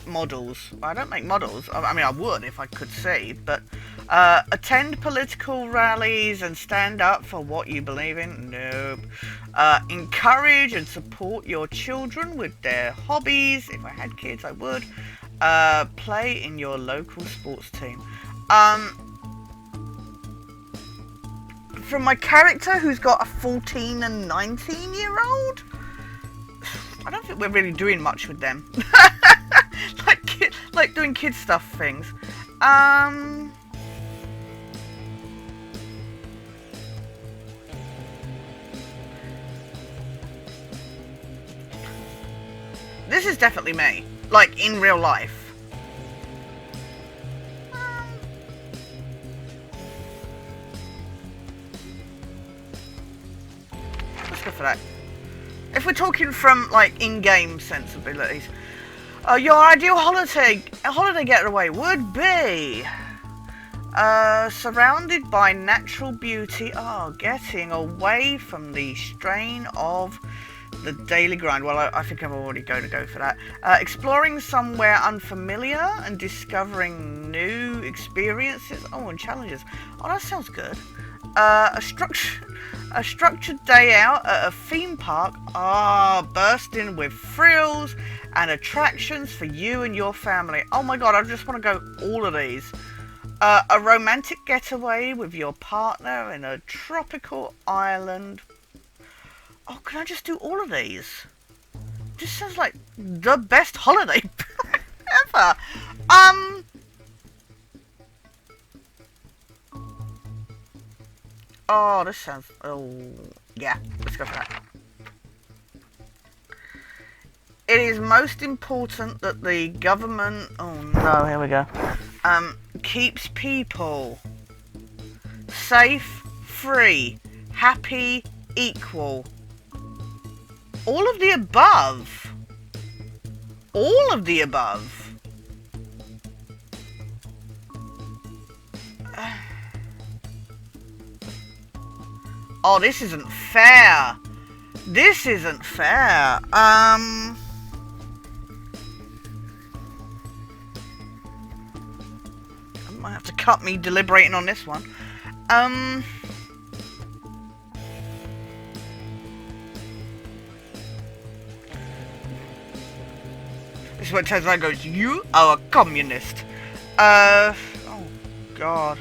Speaker 1: models. I don't make models. I mean, I would if I could see, but Attend political rallies and stand up for what you believe in? Nope. Encourage and support your children with their hobbies. If I had kids, I would. Play in your local sports team. From my character who's got a 14 and 19-year-old, I don't think we're really doing much with them. like doing kid stuff things. This is definitely me, like in real life. Let's go for that. If we're talking from like in-game sensibilities, your ideal holiday getaway would be surrounded by natural beauty. Getting away from the strain of the daily grind. Well, I think I'm already going to go for that. Exploring somewhere unfamiliar and discovering new experiences. And challenges. That sounds good. A structured day out at a theme park. Bursting with thrills and attractions for you and your family. Oh my god, I just want to go all of these. A romantic getaway with your partner in a tropical island. Oh, can I just do all of these? This sounds like the best holiday ever. Oh, this sounds... Oh, yeah. Let's go for that. It is most important that the government... Oh, no. Here we go. Keeps people safe, free, happy, equal. All of the above. All of the above. Oh, this isn't fair. This isn't fair. I might have to cut me deliberating on this one. This is what Tesla goes, you are a communist. Oh, God.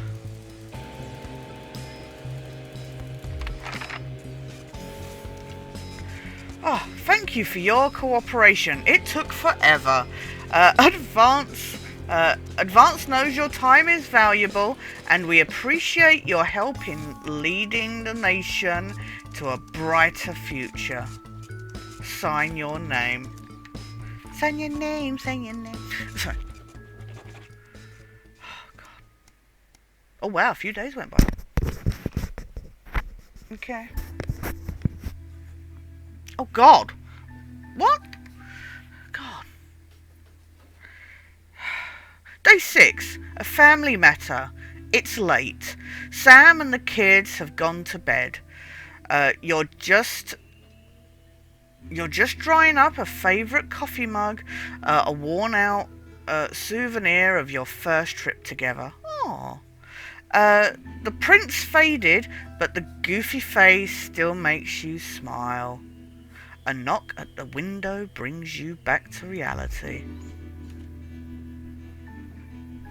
Speaker 1: Oh, thank you for your cooperation. It took forever. Advance knows your time is valuable, and we appreciate your help in leading the nation to a brighter future. Sign your name. Sign your name, sign your name. Sorry. Oh, God. Oh, wow, a few days went by. Okay. Oh, God. What? God. Day 6. A family matter. It's late. Sam and the kids have gone to bed. You're just drying up a favourite coffee mug, a worn-out souvenir of your first trip together. Aww. The print's faded, but the goofy face still makes you smile. A knock at the window brings you back to reality.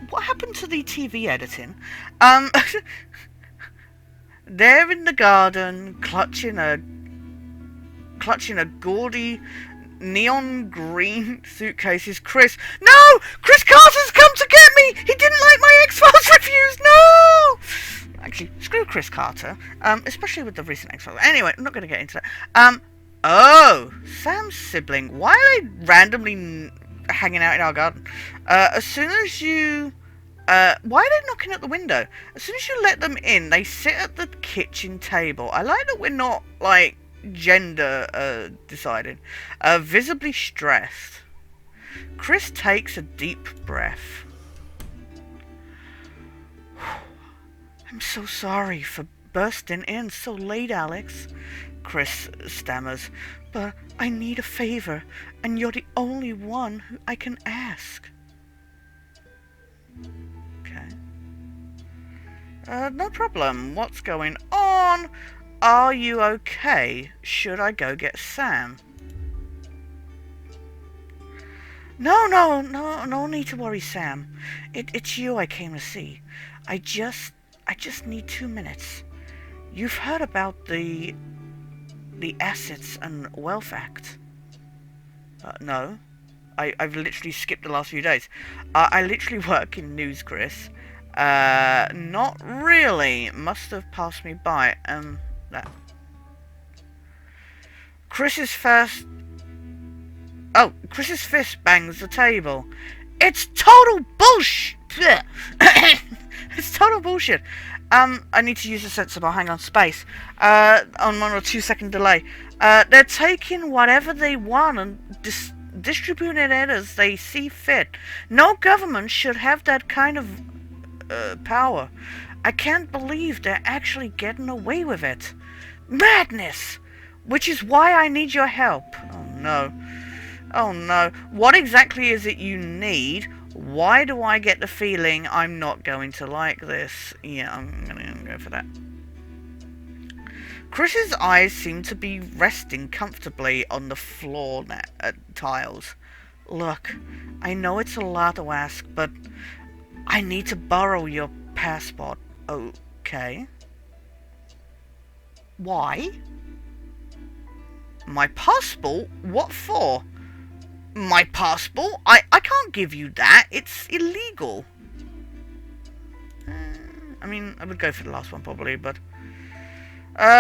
Speaker 1: What happened to the TV editing? There in the garden, clutching a gaudy neon green suitcase is Chris. No! Chris Carter's come to get me! He didn't like my X-Files reviews! No! Actually, screw Chris Carter. Especially with the recent X-Files. Anyway, I'm not going to get into that. Oh! Sam's sibling. Why are they randomly hanging out in our garden? As soon as you... why are they knocking at the window? As soon as you let them in, they sit at the kitchen table. I like that we're not, like, gender decided. Visibly stressed. Chris takes a deep breath. I'm so sorry for bursting in so late, Alex. Chris stammers. But I need a favor, and you're the only one who I can ask. Okay. No problem. What's going on? Are you okay? Should I go get Sam? No need to worry, Sam. It's you I came to see. I just need 2 minutes. You've heard about the Assets and Wealth Act? No. I've literally skipped the last few days. I literally work in news, Chris. Not really. Must have passed me by. That. Chris's fist bangs the table. It's total bullshit. It's total bullshit. I need to use a sensor bar. Hang on, space. On 1 or 2 second delay. They're taking whatever they want and distributing it as they see fit. No government should have that kind of power. I can't believe they're actually getting away with it. Madness! Which is why I need your help. Oh no. Oh no. What exactly is it you need? Why do I get the feeling I'm not going to like this? Yeah, I'm gonna go for that. Chris's eyes seem to be resting comfortably on the floor tiles. Look, I know it's a lot to ask, but I need to borrow your passport. Okay. Why? My passport? What for? My passport? I can't give you that. It's illegal. I mean, I would go for the last one probably, but...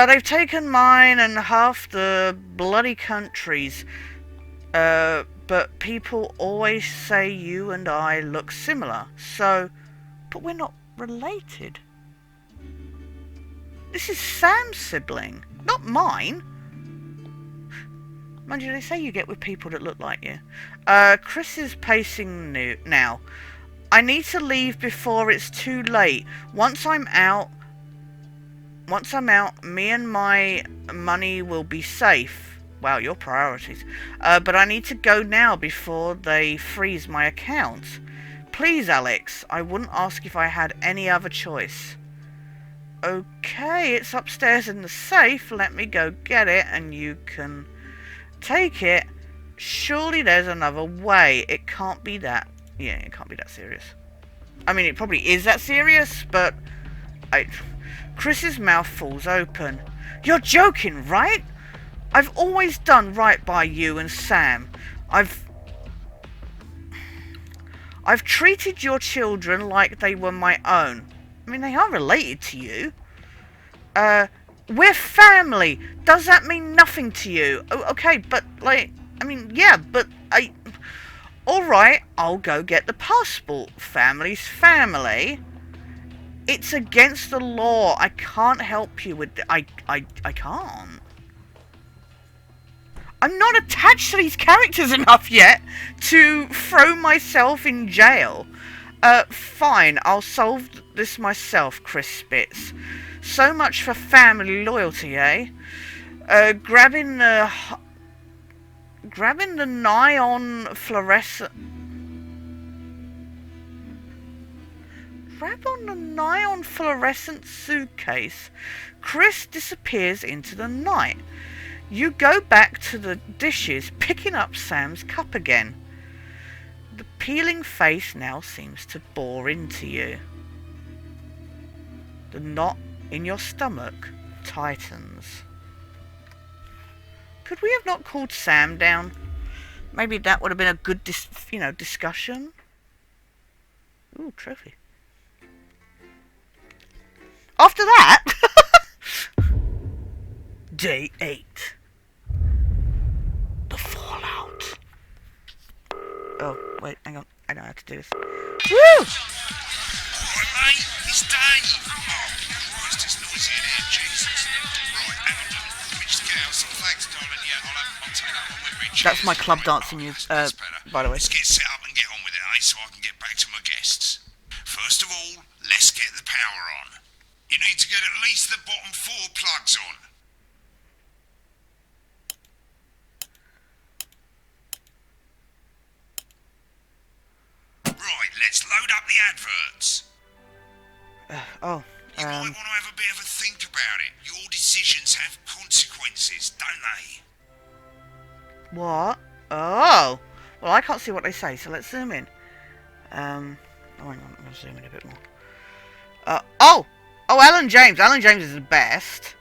Speaker 1: they've taken mine and half the bloody countries. But people always say you and I look similar. So... But we're not related. This is Sam's sibling, not mine. Mind you, they say you get with people that look like you. Chris is pacing now. I need to leave before it's too late. Once I'm out, me and my money will be safe. Wow, your priorities. But I need to go now before they freeze my accounts. Please, Alex, I wouldn't ask if I had any other choice. Okay, it's upstairs in the safe. Let me go get it and you can take it. Surely there's another way. It can't be that... Yeah, it can't be that serious. I mean, it probably is that serious, but... Chris's mouth falls open. You're joking, right? I've always done right by you and Sam. I've treated your children like they were my own. I mean, they are related to you. We're family. Does that mean nothing to you? Okay, but, like, I mean, yeah, but Alright, I'll go get the passport. Family's family. It's against the law. I can't help you with I can't. I'm not attached to these characters enough yet to throw myself in jail. Fine, I'll solve this myself, Chris spits. So much for family loyalty, eh? Grabbing the neon fluorescent... Grab on the neon fluorescent suitcase. Chris disappears into the night. You go back to the dishes, picking up Sam's cup again. The peeling face now seems to bore into you. The knot in your stomach tightens. Could we have not called Sam down? Maybe that would have been a good, discussion. Ooh, trophy. After that, Day 8. The fallout. Oh, wait, hang on. I know how to do this. Woo!
Speaker 4: Alright, mate, it's Dave. Oh, Christ, it's noisy in here, Jesus. Right, hang on. Let me just get out some flags, darling. Yeah, I'll take that one with me.
Speaker 1: That's my club dancing news, by the way.
Speaker 4: Let's get set up and get on with it, eh, so I can get back to my guests. First of all, let's get the power on. You need to get at least the bottom 4 plugs on. Right, let's load up the adverts. You might want to have a bit of a think about it. Your decisions have consequences, don't they?
Speaker 1: What? Oh! Well, I can't see what they say, so let's zoom in. Oh, hang on, I'll zoom in a bit more. Oh! Oh, Alan James. Alan James is the best.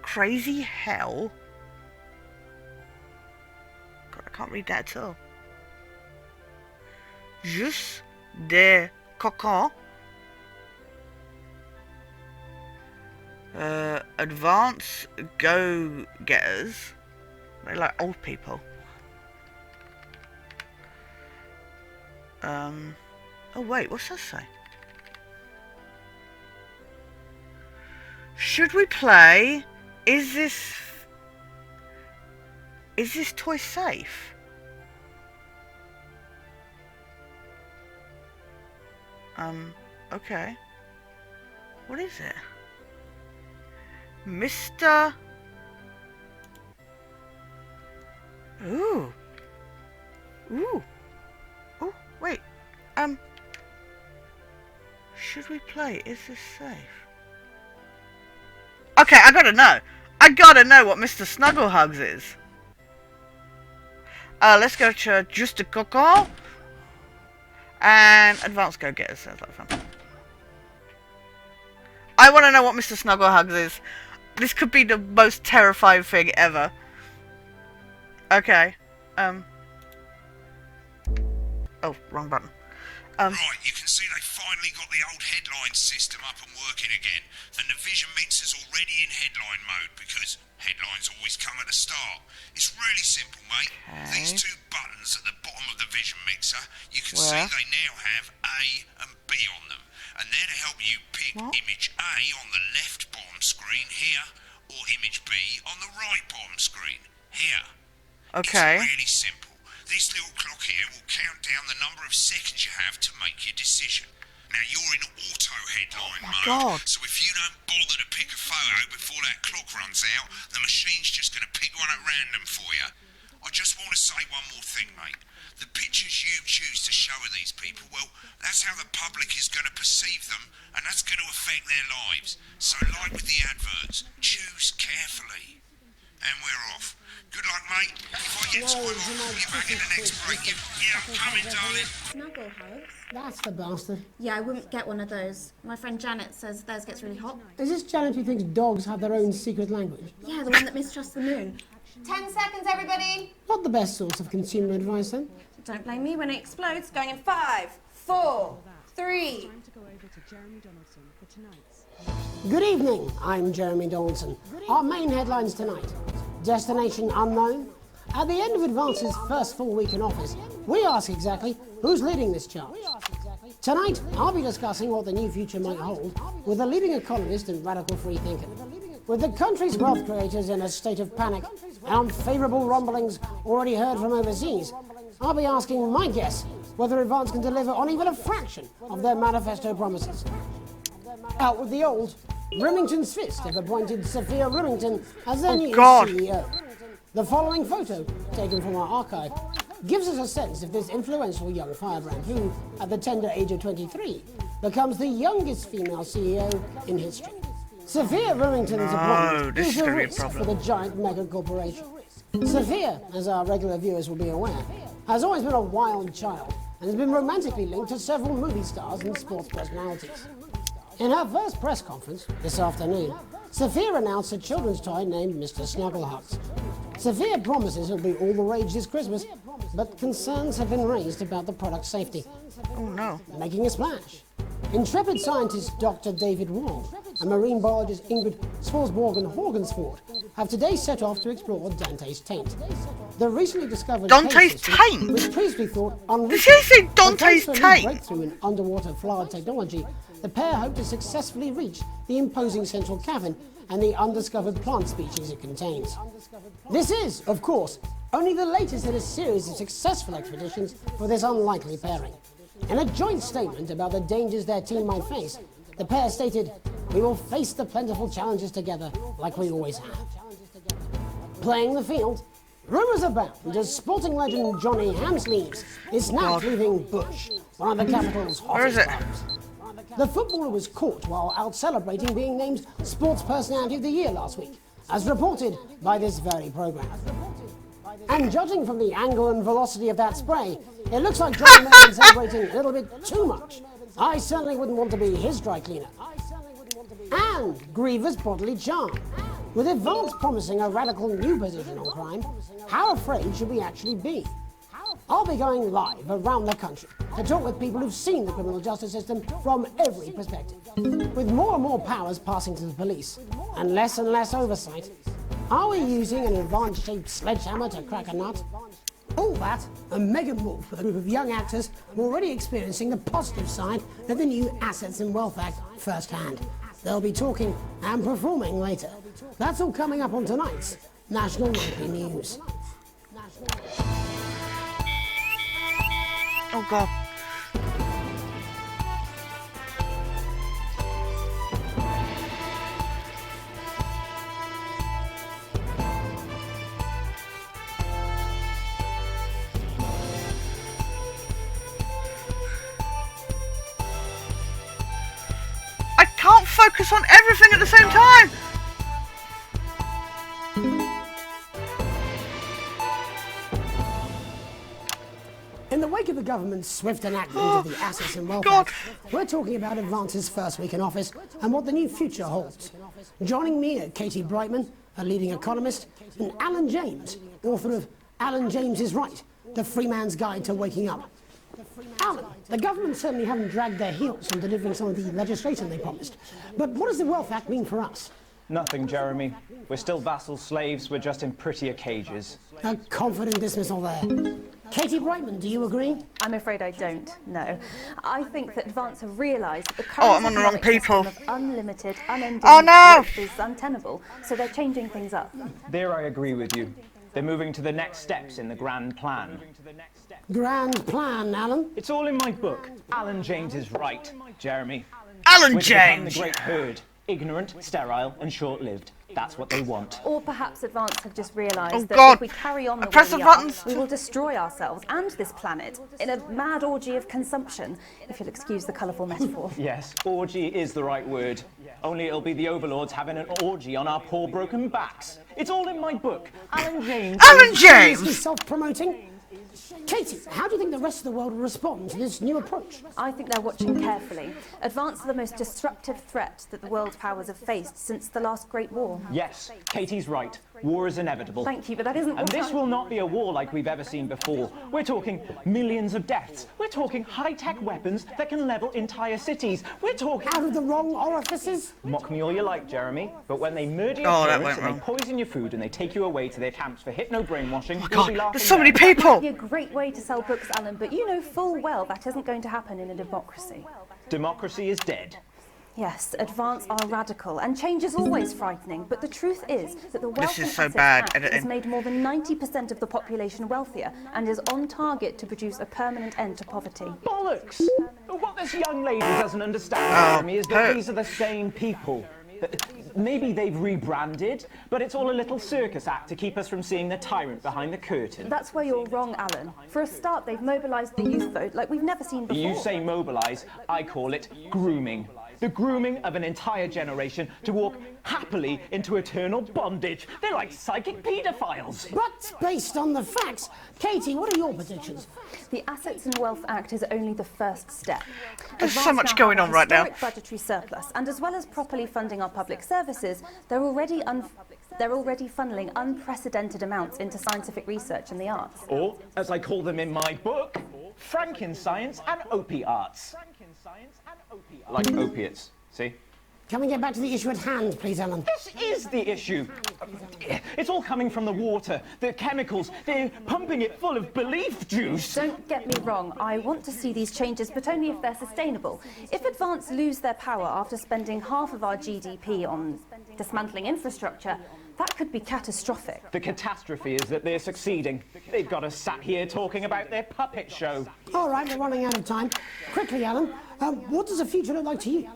Speaker 1: Crazy hell. God, I can't read that at all. Juste des cocons. Advanced go-getters. They're like old people. Oh wait, what's that say? Should we play? Is this toy safe? Okay. What is it? Mr. Ooh. Ooh. Oh, wait. Should we play? Is this safe? Okay, I gotta know. I gotta know what Mr. Snugglehugs is. Let's go to Just a Coco. And Advanced Go-Getters. Sounds like fun. I want to know what Mr. Snugglehugs is. This could be the most terrifying thing ever. Okay. Oh, wrong button.
Speaker 4: Right, you can see they finally got the old headline system up and working again. And the vision mixer's already in headline mode because headlines always come at the start. It's really simple, mate.
Speaker 1: Okay.
Speaker 4: These two buttons at the bottom of the vision mixer, you can see they now have A and B on them. And they're to help you pick image A on the left bottom screen here, or image B on the right bottom screen here.
Speaker 1: Okay.
Speaker 4: It's really simple. This little clock here will count down the number of seconds you have to make your decision. Now you're in auto headline mode, so if you don't bother to pick a photo before that clock runs out, the machine's just going to pick one at random for you. I just want to say one more thing, mate. The pictures you choose to show of these people, well, that's how the public is going to perceive them, and that's going to affect their lives. So like with the adverts, choose carefully. And we're off. Good luck, mate. If I get time, I'll call you back in the next break. Yeah, I'm coming, darling.
Speaker 5: Snuggle hugs?
Speaker 3: That's the bastard.
Speaker 5: Yeah, I wouldn't get one of those. My friend Janet says theirs gets really hot.
Speaker 3: Is this Janet who thinks dogs have their own secret language?
Speaker 5: Yeah, the one that mistrusts the moon. 10 seconds, everybody.
Speaker 3: Not the best source of consumer advice, then.
Speaker 5: Don't blame me when it explodes. Going in 5, 4, 3.
Speaker 3: Good evening, I'm Jeremy Donaldson. Our main headlines tonight. Destination unknown. At the end of Advance's first full week in office, we ask exactly who's leading this charge. Tonight, I'll be discussing what the new future might hold with a leading economist and radical free thinker. With the country's wealth creators in a state of panic and unfavourable rumblings already heard from overseas, I'll be asking my guess whether Advance can deliver on even a fraction of their manifesto promises. Out with the old, Remington's Fist have appointed Sophia Remington as their new CEO. The following photo, taken from our archive, gives us a sense of this influential young firebrand who, at the tender age of 23, becomes the youngest female CEO in history. Sophia Remington's appointment is a risk for the giant mega corporation. Sophia, as our regular viewers will be aware, has always been a wild child and has been romantically linked to several movie stars and sports personalities. In her first press conference this afternoon, Sophia announced a children's toy named Mr. Snugglehugs. Sophia promises it'll be all the rage this Christmas, but concerns have been raised about the product's safety.
Speaker 1: Oh no.
Speaker 3: Making a splash. Intrepid scientist Dr. David Wong and marine biologist Ingrid Swarsborgen-Horgensford have today set off to explore Dante's taint. The recently discovered
Speaker 1: Dante's taint?
Speaker 3: was previously thought unreachable.
Speaker 1: Did you say Dante's
Speaker 3: taint?
Speaker 1: taint?
Speaker 3: Breakthrough in underwater flood technology, the pair hope to successfully reach the imposing central cavern and the undiscovered plant species it contains. This is, of course, only the latest in a series of successful expeditions for this unlikely pairing. In a joint statement about the dangers their team might face, the pair stated, "We will face the plentiful challenges together like we always have." Playing the field, rumours abound as sporting legend Johnny Hamsleeves is now leaving Bush one of the capital's
Speaker 1: Where is
Speaker 3: hottest
Speaker 1: it?
Speaker 3: clubs. The footballer was caught while out celebrating being named Sports Personality of the Year last week, as reported by this very programme. And judging from the angle and velocity of that spray, it looks like Johnny may have been celebrating a little bit too much. I certainly wouldn't want to be his dry cleaner. And grievous bodily charm. With Advance promising a radical new position on crime, how afraid should we actually be? I'll be going live around the country to talk with people who've seen the criminal justice system from every perspective. With more and more powers passing to the police, and less oversight, are we using an advanced-shaped sledgehammer to crack a nut? All that, a mega move with a group of young actors already experiencing the positive side of the new Assets and Wealth Act firsthand. They'll be talking and performing later. That's all coming up on tonight's National Nightly News.
Speaker 1: Oh God. I can't focus on everything at the same time.
Speaker 3: In the wake of the government's swift enactment of the Assets and Wealth Act, we're talking about Advance's first week in office and what the new future holds. Joining me are Katie Brightman, a leading economist, and Alan James, author of Alan James is Right, The Free Man's Guide to Waking Up. Alan, the government certainly haven't dragged their heels on delivering some of the legislation they promised. But what does the Wealth Act mean for us?
Speaker 12: Nothing, Jeremy. We're still vassal slaves, we're just in prettier cages.
Speaker 3: A confident dismissal there. Katie Brightman, do you agree?
Speaker 13: I'm afraid I don't, no. I think that Advance have realised that the current
Speaker 1: I'm on the wrong people.
Speaker 13: system of unlimited, unending growth is untenable, so they're changing things up.
Speaker 12: There I agree with you. They're moving to the next steps in the grand plan.
Speaker 3: Grand plan, Alan?
Speaker 12: It's all in my book. Alan James is right, Jeremy.
Speaker 1: Alan
Speaker 12: We're to become
Speaker 1: James!
Speaker 12: the great herd. Ignorant, sterile, and short-lived. That's what they want.
Speaker 13: Or perhaps Advance have just realised that
Speaker 1: God.
Speaker 13: if we carry on the
Speaker 1: Press
Speaker 13: way
Speaker 1: the
Speaker 13: we are,
Speaker 1: buttons.
Speaker 13: we will destroy ourselves and this planet in a mad orgy of consumption, if you'll excuse the colourful metaphor.
Speaker 12: Yes, orgy is the right word. Only it'll be the overlords having an orgy on our poor broken backs. It's all in my book. Alan James.
Speaker 1: Alan James!
Speaker 3: Self-promoting? Katie, how do you think the rest of the world will respond to this new approach?
Speaker 13: I think they're watching carefully. Advance are the most disruptive threat that the world powers have faced since the last Great War.
Speaker 12: Yes, Katie's right. War is inevitable.
Speaker 13: Thank you, but that isn't
Speaker 12: And this will not be a war like we've ever seen before. We're talking millions of deaths. We're talking high-tech weapons that can level entire cities. We're talking...
Speaker 3: Out of the wrong orifices?
Speaker 12: Mock me all you like, Jeremy, but when they murder your
Speaker 1: Oh, that
Speaker 12: parents
Speaker 1: went
Speaker 12: and they poison your food and they take you away to their camps for hypno-brainwashing,
Speaker 1: Oh,
Speaker 12: you'll be
Speaker 1: God,
Speaker 12: laughing
Speaker 1: there's so many
Speaker 12: there.
Speaker 1: people!
Speaker 13: That might be a great way to sell books, Alan, but you know full well that isn't going to happen in a democracy.
Speaker 12: Democracy is dead.
Speaker 13: Yes, Advance are radical, and change is always frightening, but the truth is that the Wealth
Speaker 1: This is
Speaker 13: and
Speaker 1: so
Speaker 13: Assets
Speaker 1: bad,
Speaker 13: Act has
Speaker 1: editing.
Speaker 13: made more than 90% of the population wealthier and is on target to produce a permanent end to poverty.
Speaker 12: Bollocks! What this young lady doesn't understand, Jeremy, is that these are the same people. Maybe they've rebranded, but it's all a little circus act to keep us from seeing the tyrant behind the curtain.
Speaker 13: That's where you're wrong, Alan. For a start, they've mobilised the youth vote like we've never seen before.
Speaker 12: You say mobilise, I call it grooming. The grooming of an entire generation to walk happily into eternal bondage. They're like psychic paedophiles.
Speaker 3: But based on the facts, Katie, what are your predictions?
Speaker 13: The Assets and Wealth Act is only the first step.
Speaker 1: There's so
Speaker 13: Advance
Speaker 1: much
Speaker 13: now
Speaker 1: going
Speaker 13: have
Speaker 1: on
Speaker 13: a
Speaker 1: right now.
Speaker 13: historic budgetary surplus, and as well as properly funding our public services, they're already funneling unprecedented amounts into scientific research and the arts.
Speaker 12: Or, as I call them in my book, Frankenscience and opiates. Like opiates, see?
Speaker 3: Can we get back to the issue at hand, please, Alan?
Speaker 12: This is the issue. It's all coming from the water, the chemicals. They're pumping it full of belief juice.
Speaker 13: Don't get me wrong, I want to see these changes, but only if they're sustainable. If Advance lose their power after spending half of our GDP on dismantling infrastructure, that could be catastrophic.
Speaker 12: The catastrophe is that they're succeeding. They've got us sat here talking about their puppet show.
Speaker 3: All right, we're running out of time. Quickly, Alan, what does the future look like to you?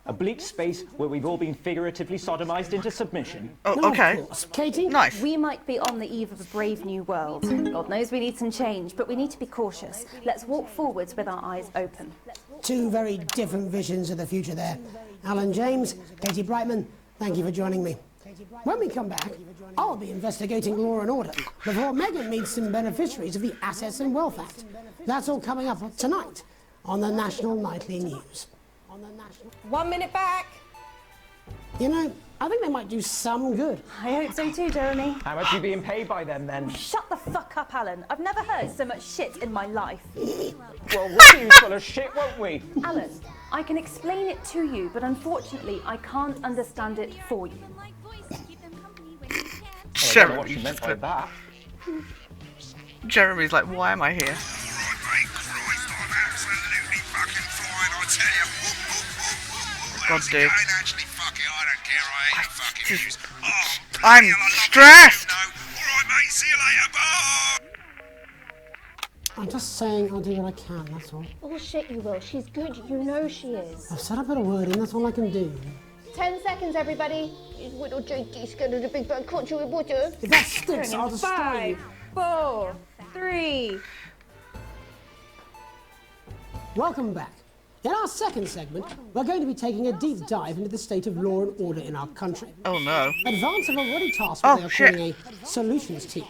Speaker 12: A bleak space where we've all been figuratively sodomized into submission.
Speaker 1: Oh,
Speaker 3: No,
Speaker 1: okay.
Speaker 3: of course. Katie?
Speaker 1: Nice.
Speaker 13: We might be on the eve of a brave new world. God knows we need some change, but we need to be cautious. Let's walk forwards with our eyes open.
Speaker 3: Two very different visions of the future there. Alan James, Katie Brightman, thank you for joining me. When we come back, I'll be investigating law and order before Megan meets some beneficiaries of the Assets and Wealth Act. That's all coming up tonight on the National Nightly News.
Speaker 5: 1 minute back.
Speaker 3: You know, I think they might do some good.
Speaker 13: I hope so too, Jeremy.
Speaker 12: How much are you being paid by them then?
Speaker 13: Shut the fuck up, Alan. I've never heard so much shit in my life.
Speaker 12: Well, we'll be full of shit, won't we?
Speaker 13: Alan, I can explain it to you, but unfortunately, I can't understand it for you.
Speaker 12: I don't know what you meant by that.
Speaker 1: Jeremy's like, why am I here? God, dude. I'm stressed!
Speaker 3: I'm just saying I'll do what I can, that's all.
Speaker 14: Bullshit, you will. She's good. You know she is.
Speaker 3: I've said a bit of wording, that's all I can do.
Speaker 14: 10 seconds, everybody. Little JD scared of the big bad country with water.
Speaker 3: If that sticks, I'll destroy you.
Speaker 5: 5, 4, 3.
Speaker 3: Welcome back. In our second segment, we're going to be taking a deep dive into the state of law and order in our country.
Speaker 1: Oh no.
Speaker 3: Advance have already tasked what they are calling a solutions team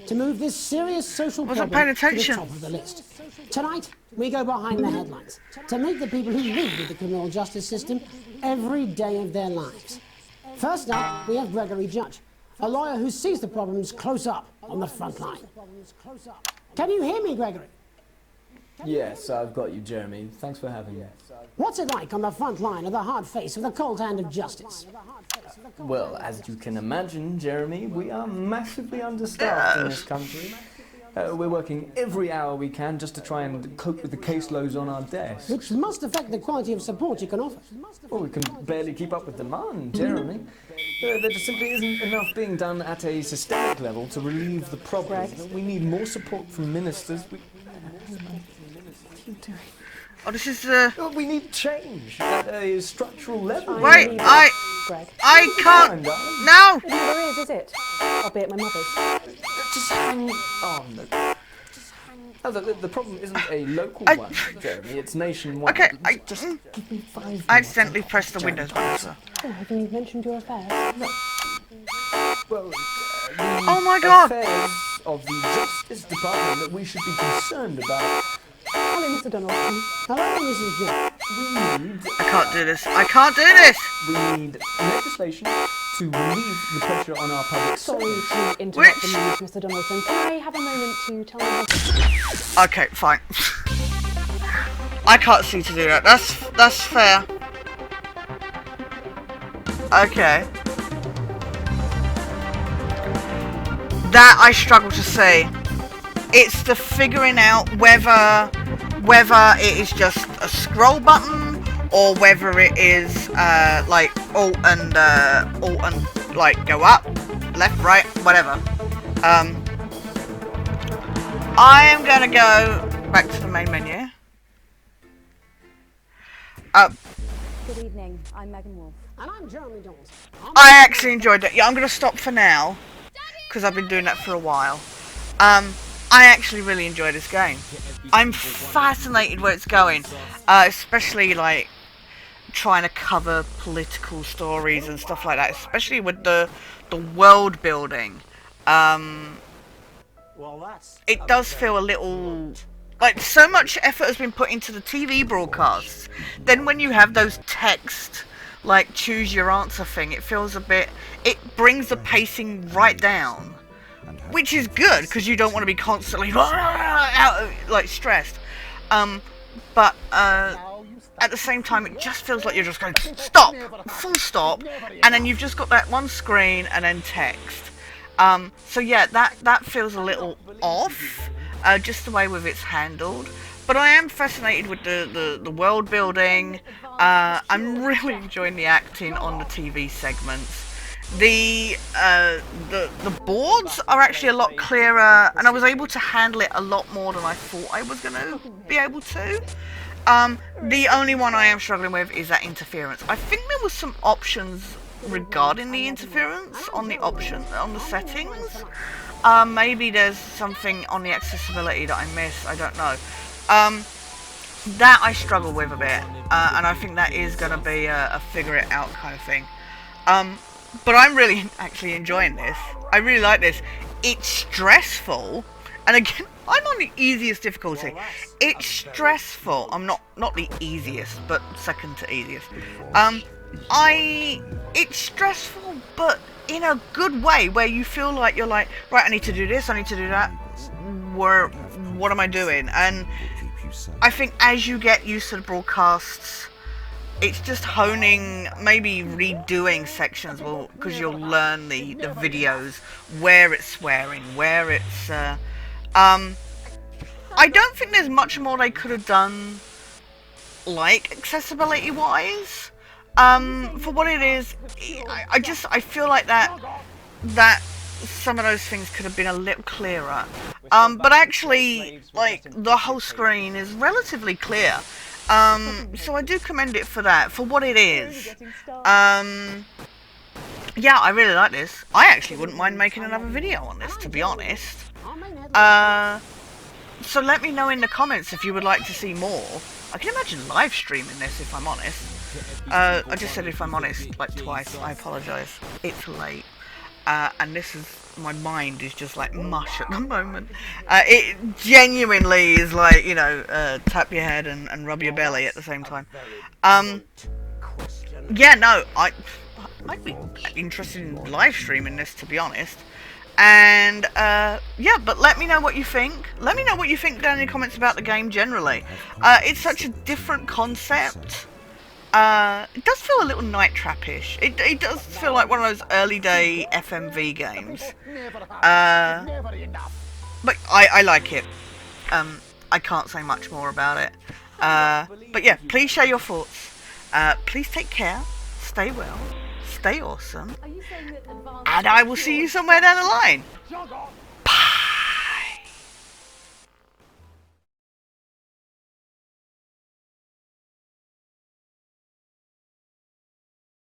Speaker 3: to move this serious social problem to the top of the list. Tonight, we go behind the headlines to meet the people who live with the criminal justice system every day of their lives. First up, we have Gregory Judge, a lawyer who sees the problems close up on the front line. Can you hear me, Gregory?
Speaker 15: Yes, I've got you, Jeremy. Thanks for having me.
Speaker 3: What's it like on the front line of the hard face with the cold hand of justice?
Speaker 15: Well, as you can imagine, Jeremy, we are massively understaffed in this country. We're working every hour we can just to try and cope with the caseloads on our desks.
Speaker 3: Which must affect the quality of support you can offer.
Speaker 15: Well, we can barely keep up with demand, Jeremy. There just simply isn't enough being done at a systemic level to relieve the problem. We need more support from ministers.
Speaker 1: Oh, this is
Speaker 15: we need change at a structural level.
Speaker 1: Wait, I can't. No.
Speaker 8: It never is it? I'll be at my mother's.
Speaker 15: Just hang on. The problem isn't a local one, Jeremy. It's nationwide.
Speaker 1: Okay,
Speaker 15: just give me 5 minutes.
Speaker 1: I accidentally pressed the Windows button, sir.
Speaker 8: Oh, have you mentioned your affairs? No.
Speaker 15: Well,
Speaker 1: oh my God!
Speaker 15: Affairs of the Justice Department that we should be concerned about.
Speaker 8: Hello, Mr. Donaldson.
Speaker 3: Hello, Mrs. Jones.
Speaker 1: I can't do this. I can't do this!
Speaker 15: We need legislation to relieve the pressure on our public.
Speaker 8: Sorry to interrupt the news, Mr. Donaldson. Can I have a moment to tell you?
Speaker 1: Okay, fine. I can't see to do that. That's fair. Okay. That I struggle to see. It's the figuring out whether it is just a scroll button or whether it is like alt and like go up, left, right, whatever. I am gonna go back to the main menu.
Speaker 13: Good evening. I'm Megan Wolf.
Speaker 3: And I'm Jeremy Dawes.
Speaker 1: I actually enjoyed it. Yeah, I'm gonna stop for now because I've been doing that for a while. I actually really enjoy this game. I'm fascinated where it's going, especially like trying to cover political stories and stuff like that, especially with the world building. It does feel a little like so much effort has been put into the TV broadcasts. Then when you have those text like choose your answer thing, it feels a bit, it brings the pacing right down. Which is good because you don't want to be constantly like stressed, but at the same time it just feels like you're just going stop, full stop, and then you've just got that one screen and then text. So yeah, that feels a little off, just the way with it's handled. But I am fascinated with the world building. I'm really enjoying the acting on the TV segments. The boards are actually a lot clearer, and I was able to handle it a lot more than I thought I was going to be able to. The only one I am struggling with is that interference. I think there was some options regarding the interference on the settings. Maybe there's something on the accessibility that I missed. I don't know. That I struggle with a bit, and I think that is going to be a figure it out kind of thing. But I'm really actually enjoying this. I really like this. It's stressful, and again, I'm on the easiest difficulty. It's stressful. I'm not the easiest, but second to easiest. It's stressful, but in a good way, where you feel like you're like, right, I need to do this, I need to do that. What am I doing? And I think as you get used to the broadcasts, it's just honing, maybe redoing sections, well, because you'll learn the videos, where it's swearing, where it's, I don't think there's much more they could have done, like, accessibility-wise. For what it is, I feel like that some of those things could have been a little clearer. But actually, like, the whole screen is relatively clear. So I do commend it for that, for what it is. Yeah, I really like this. I actually wouldn't mind making another video on this, to be honest. So let me know in the comments if you would like to see more. I can imagine live streaming this, if I'm honest. I just said if I'm honest, like, twice. I apologise. It's late. And this is, my mind is just like mush at the moment. It genuinely is like, you know, tap your head and rub your belly at the same time. Yeah, no, I'd be interested in live streaming this, to be honest. And yeah, but let me know what you think. Let me know what you think down in the comments about the game generally. It's such a different concept. It does feel a little Night Trap-ish. It does feel like one of those early day FMV games. But I like it. I can't say much more about it. But yeah, please share your thoughts. Please take care. Stay well. Stay awesome. And I will see you somewhere down the line.